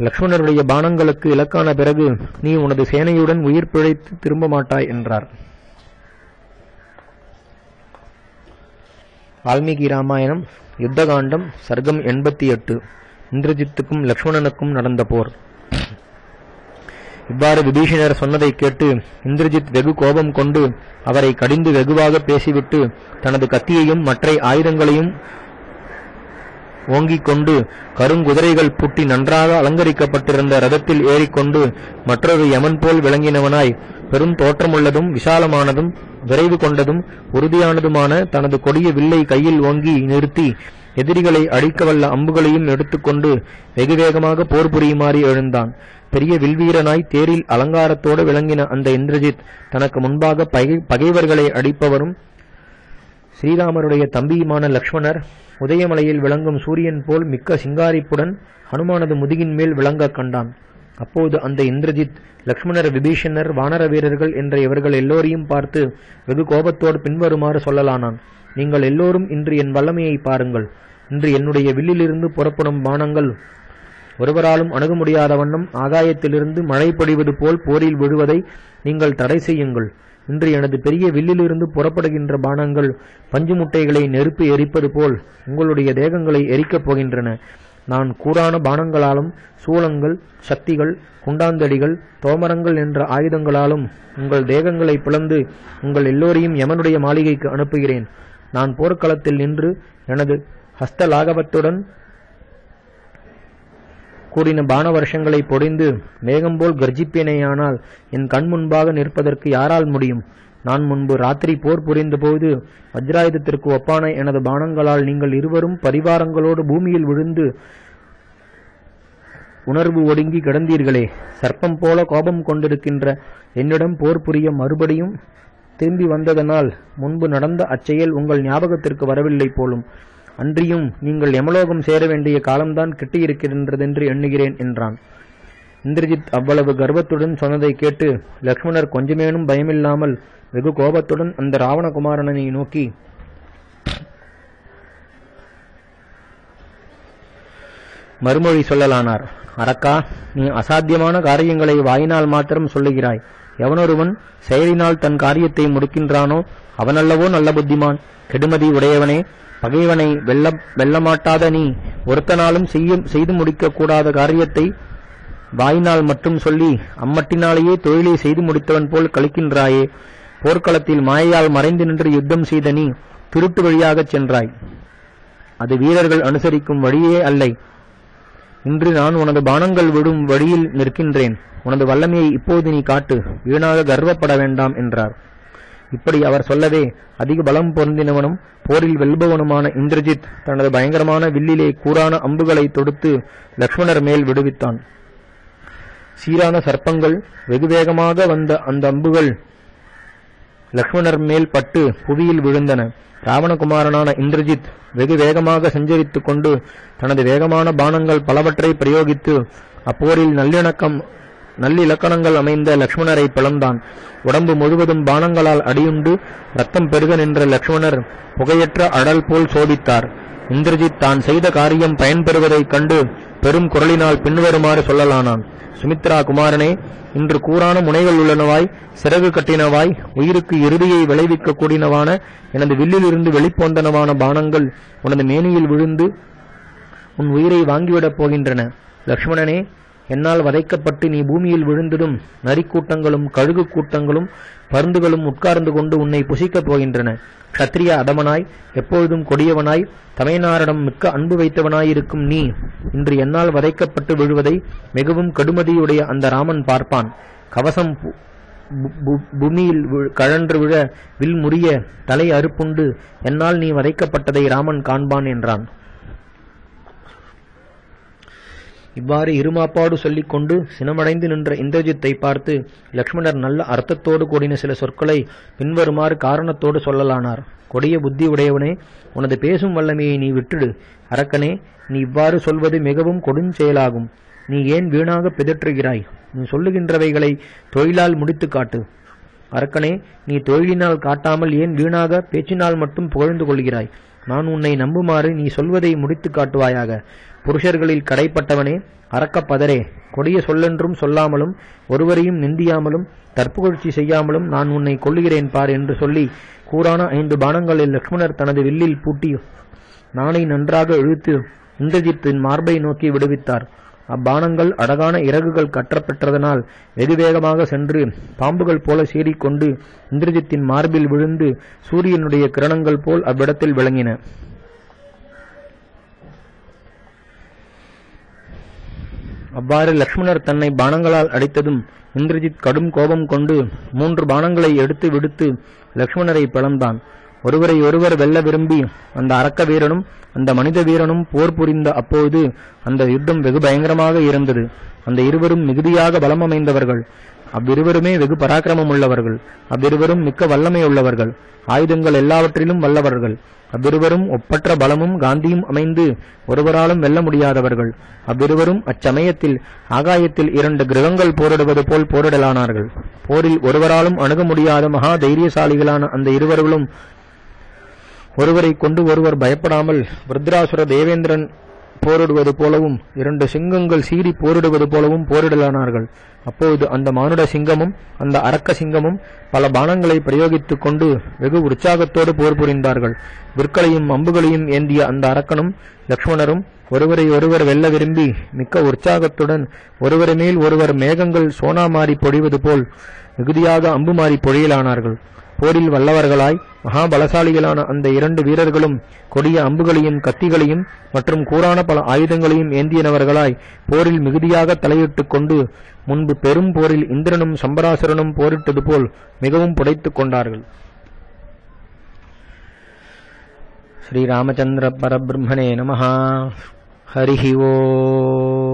லக்ஷ்மணருடைய பானங்களுக்கு இலக்கான பிறகு நீ உனது சேனையுடன் உயிர் பிழைத்து திரும்ப மாட்டாய் என்றார். வால்மீகி ராமாயணம் யுத்தகாண்டம் சர்க்கம் 88. இந்திரஜித்துக்கும் லக்ஷ்மணனுக்கும் நடந்த போர். இவ்வாறு விபீஷணர் சொன்னதை கேட்டு இந்திரஜித் வெகு கோபம் கொண்டு அவரை கடிந்து வெகுவாக பேசிவிட்டு தனது கத்தியையும் மற்ற ஆயுதங்களையும் ஓங்கிக் கொண்டு கருங்குதிரைகள் பூட்டி நன்றாக அலங்கரிக்கப்பட்டிருந்த ரதத்தில் ஏறிக்கொண்டு மற்றொரு யமன் போல் விளங்கினவனாய் பெரும் தோற்றமுள்ளதும் விசாலமானதும் விரைவு கொண்டதும் உறுதியானதுமான தனது கொடிய வில்லை கையில் ஓங்கி நிறுத்தி எதிரிகளை அழிக்கவல்ல அம்புகளையும் எடுத்துக்கொண்டு வெகு வேகமாக போர் புரியுமாறி எழுந்தான். பெரிய வில்வீரனாய் தேரில் அலங்காரத்தோடு விளங்கின அந்த இந்திரஜித் தனக்கு முன்பாக பகைவர்களை அடிப்பவரும் ஸ்ரீராமருடைய தம்பியுமான லக்ஷ்மணர் உதயமலையில் விளங்கும் சூரியன் போல் மிக்க சிங்காரிப்புடன் ஹனுமானது முதுகின் மேல் விளங்க கண்டான். அப்போது அந்த இந்திரஜித் லக்ஷ்மணர், விபீஷணர், வானர வீரர்கள் என்ற இவர்கள் எல்லோரையும் பார்த்து வெகு கோபத்தோடு பின்வருமாறு சொல்லலானான். நீங்கள் எல்லோரும் இன்று என் வல்லமையை பாருங்கள். இன்று என்னுடைய வில்லிலிருந்து புறப்படும் பானங்கள் ஒருவராலும் அணுக முடியாத வண்ணம் ஆகாயத்திலிருந்து மழை பொழிவது போல் போரில் விழுவதை நீங்கள் தடை செய்யுங்கள். இன்று எனது பெரிய வில்லிலிருந்து புறப்படுகின்ற பானங்கள் பஞ்சு முட்டைகளை நெருப்பு எரிப்பது போல் உங்களுடைய தேகங்களை எரிக்கப் போகின்றன. நான் கூரான பானங்களாலும் சூலங்கள், சக்திகள், குண்டாந்தடிகள், தோமரங்கள் என்ற ஆயுதங்களாலும் உங்கள் தேகங்களை பிளந்து உங்கள் எல்லோரையும் யமனுடைய மாளிகைக்கு அனுப்புகிறேன். நான் போர்க்களத்தில் நின்று எனது ஹஸ்த லாகவத்துடன் கூடின பான வருஷங்களை பொழிந்து மேகம்போல் கர்ஜிப்பேனேயானால் என் கண் முன்பாக நிற்பதற்கு யாரால் முடியும்? நான் முன்பு ராத்திரி போர் புரிந்த போது வஜ்ராயுதத்திற்கு ஒப்பான எனது பானங்களால் நீங்கள் இருவரும் பரிவாரங்களோடு பூமியில் விழுந்து உணர்வு ஒடுங்கி கிடந்தீர்களே. சர்ப்பம் போல கோபம் கொண்டிருக்கின்ற என்னிடம் போர் புரிய மறுபடியும் திரும்பி வந்ததனால் முன்பு நடந்த அச்செயல் உங்கள் ஞாபகத்திற்கு வரவில்லை போலும். அன்றியும் நீங்கள் யமலோகம் சேர வேண்டிய காலம்தான் கிட்டியிருக்கின்றதென்று எண்ணுகிறேன் என்றான். இந்திரஜித் அவ்வளவு கர்வத்துடன் சொன்னதை கேட்டு லக்ஷ்மணர் கொஞ்சமேனும் பயமில்லாமல் வெகு கோபத்துடன் அந்த ராவணகுமாரனை நோக்கி, மறுமொழி சொல்லலானார். அரக்கா, நீ அசாத்தியமான காரியங்களை வாயினால் மாத்திரம் சொல்லுகிறாய். எவனொருவன் செயலினால் தன் காரியத்தை முடிக்கின்றானோ அவனல்லவோ நல்ல புத்திமான். கெடுமதி உடையவனே, பகைவனை வெல்லமாட்டாத நீ ஒருத்தனாலும் செய்து முடிக்க கூடாத காரியத்தை வாயினால் மட்டும் சொல்லி அம்மட்டினாலேயே தொழிலை செய்து முடித்தவன் போல் கழிக்கின்றாயே. போர்க்களத்தில் மாயையால் மறைந்து நின்று யுத்தம் செய்த நீ திருட்டு வழியாகச் சென்றாய். அது வீரர்கள் அனுசரிக்கும் வழியே அல்ல. இன்று நான் உனது பானங்கள் விடும் வழியில் நிற்கின்றேன். உனது வல்லமையை இப்போது நீ காட்டு. வீணாக கர்வப்பட வேண்டாம் என்றார். இப்படி அவர் சொல்லவே அதிக பலம் பொருந்தினவனும் போரில் வெல்பவனுமான இந்திரஜித் தனது பயங்கரமான வில்லிலே கூரான அம்புகளை தொடுத்து லக்ஷ்மணர் மேல் விடுவித்தான். சீரான சர்ப்பங்கள் வெகு வேகமாக வந்த அந்த அம்புகள் லக்ஷ்மணர் மேல் பட்டு புவியில் விழுந்தன. ராவணகுமாரனான இந்திரஜித் வெகு வேகமாக சஞ்சரித்துக் கொண்டு தனது வேகமான பானங்கள் பலவற்றை பிரயோகித்து அப்போரில் நல்லிலக்கணங்கள் அமைந்த லக்ஷ்மணரை பிளந்தான். உடம்பு முழுவதும் பானங்களால் அடியுண்டு ரத்தம் பெருக நின்ற லக்ஷ்மணர் புகையற்ற அடல் போல் சோபித்தார். இந்திரஜித் தான் செய்த காரியம் பயன்பெறுவதைக் கண்டு பெரும் குரலினால் பின்வருமாறு சொல்லலானான். சுமித்ரா குமாரனே, இன்று கூரான முனைகள் உள்ளனவாய், சிறகு கட்டினவாய், உயிருக்கு இறுதியை விளைவிக்க கூடினவான எனது வில்லிலிருந்து வெளிப்போந்தனவான பானங்கள் உனது மேனியில் விழுந்து உன் உயிரை வாங்கிவிடப் போகின்றன. லக்ஷ்மணனே, என்னால் வதைக்கப்பட்டு நீ பூமியில் விழுந்ததும் நரிக்கூட்டங்களும் கழுகு கூட்டங்களும் பருந்துகளும் உட்கார்ந்து கொண்டு உன்னை புசிக்கப் போகின்றன. க்ஷத்ரிய அதமனாய், எப்பொழுதும் கொடியவனாய், தமையனாரிடம் மிக்க அன்பு வைத்தவனாயிருக்கும் நீ இன்று என்னால் வதைக்கப்பட்டு விழுவதை மிகவும் கடுமதியுடைய அந்த ராமன் பார்ப்பான். கவசம் பூமியில் கழன்று விழ, வில் முறிய, தலை அறுப்புண்டு என்னால் நீ வதைக்கப்பட்டதை ராமன் காண்பான் என்றான். இவ்வாறு இருமாப்பாடு சொல்லிக் கொண்டு சினமடைந்து நின்ற இந்திரஜித்தை பார்த்து லக்ஷ்மணர் நல்ல அர்த்தத்தோடு கூடின சில சொற்களை பின்வருமாறு காரணத்தோடு சொல்லலானார். கொடிய புத்தி உடையவனே, உனது பேசும் வல்லமையை நீ விட்டுடு. அரக்கனே, நீ இவ்வாறு சொல்வது மிகவும் கொடுஞ்செயலாகும். நீ ஏன் வீணாக பிதற்றுகிறாய்? நீ சொல்லுகின்றவைகளை தொழிலால் முடித்து காட்டு. அரக்கனே, நீ தொழிலினால் காட்டாமல் ஏன் வீணாக பேச்சினால் மட்டும் புகழ்ந்து கொள்கிறாய்? நான் உன்னை நம்புமாறு நீ சொல்வதை முடித்து காட்டுவாயாக. புருஷர்களில் கடைப்பட்டவனே, அரக்கப்பதரே, கொடிய சொல்லென்றும் சொல்லாமலும் ஒருவரையும் நிந்தியாமலும் தற்புகழ்ச்சி செய்யாமலும் நான் உன்னை கொல்லுகிறேன் பார் என்று சொல்லி கூரான 5 பானங்களில் லக்ஷ்மணர் தனது வில்லில் பூட்டி நாணை நன்றாக இழுத்து இந்திரஜித்தின் மார்பை நோக்கி விடுவித்தார். அப்பானங்கள் அழகான இறகுகள் கற்றப்பெற்றதனால் வெகு வேகமாக சென்று பாம்புகள் போல சீறிக்கொண்டு இந்திரஜித்தின் மார்பில் விழுந்து சூரியனுடைய கிரணங்கள் போல் அவ்விடத்தில் விளங்கின. அவ்வாறு லக்ஷ்மணர் தன்னை பானங்களால் அடித்ததும் இந்திரஜித் கடும் கோபம் கொண்டு 3 பானங்களை எடுத்து விடுத்து லக்ஷ்மணரை பிளந்தான். ஒருவரை ஒருவர் வெல்ல விரும்பி அந்த அரக்க வீரனும் அந்த மனித வீரனும் போர் புரிந்த அப்போது அந்த யுத்தம் வெகு பயங்கரமாக இருந்தது. அந்த இருவரும் மிகுதியாக பலம் அமைந்தவர்கள். அவ்விருவருமே வெகு பராக்கிரமம் உள்ளவர்கள். அவ்விருவரும் மிக்க வல்லமை உள்ளவர்கள். ஆயுதங்கள் எல்லாவற்றிலும் வல்லவர்கள். அவ்விருவரும் ஒப்பற்ற பலமும் காந்தியும் அமைந்து ஒருவராலும் வெல்ல முடியாதவர்கள். அவ்விருவரும் அச்சமயத்தில் ஆகாயத்தில் 2 கிரகங்கள் போரிடுவது போல் போரிடலானார்கள். போரில் ஒருவராலும் அணுக முடியாத மகா தைரியசாலிகளான அந்த இருவர்களும் ஒருவரை கொண்டு ஒருவர் பயப்படாமல் விருத்ராசுர தேவேந்திரன் போரிடுவது போலவும் 2 சிங்கங்கள் சீறி போரிடுவது போலவும் போரிடலானார்கள். அப்போது அந்த மானுட சிங்கமும் அந்த அரக்க சிங்கமும் பல பானங்களை பிரயோகித்துக் கொண்டு வெகு உற்சாகத்தோடு போர் புரிந்தார்கள். விற்களையும் அம்புகளையும் ஏந்திய அந்த அரக்கனும் லக்ஷ்மணரும் ஒருவரை ஒருவர் வெல்ல விரும்பி மிக்க உற்சாகத்துடன் ஒருவரை மேல் ஒருவர் மேகங்கள் சோனா மாறி பொழிவது போல் மிகுதியாக அம்பு மாறி பொழியலானார்கள். போரில் வல்லவர்களாய் மகாபலசாலிகளான அந்த 2 வீரர்களும் கொடிய அம்புகளையும் கத்திகளையும் மற்றும் கூரான பல ஆயுதங்களையும் ஏந்தியனவர்களாய் போரில் மிகுதியாக தலையிட்டுக் கொண்டு முன்பு பெரும் போரில் இந்திரனும் சம்பராசுரனும் போரிட்டது போல் மிகவும் புடைத்துக் கொண்டார்கள். ஸ்ரீ ராமச்சந்திர பரபிரம்மணே நமஹ. ஹரிஹி ஓம்.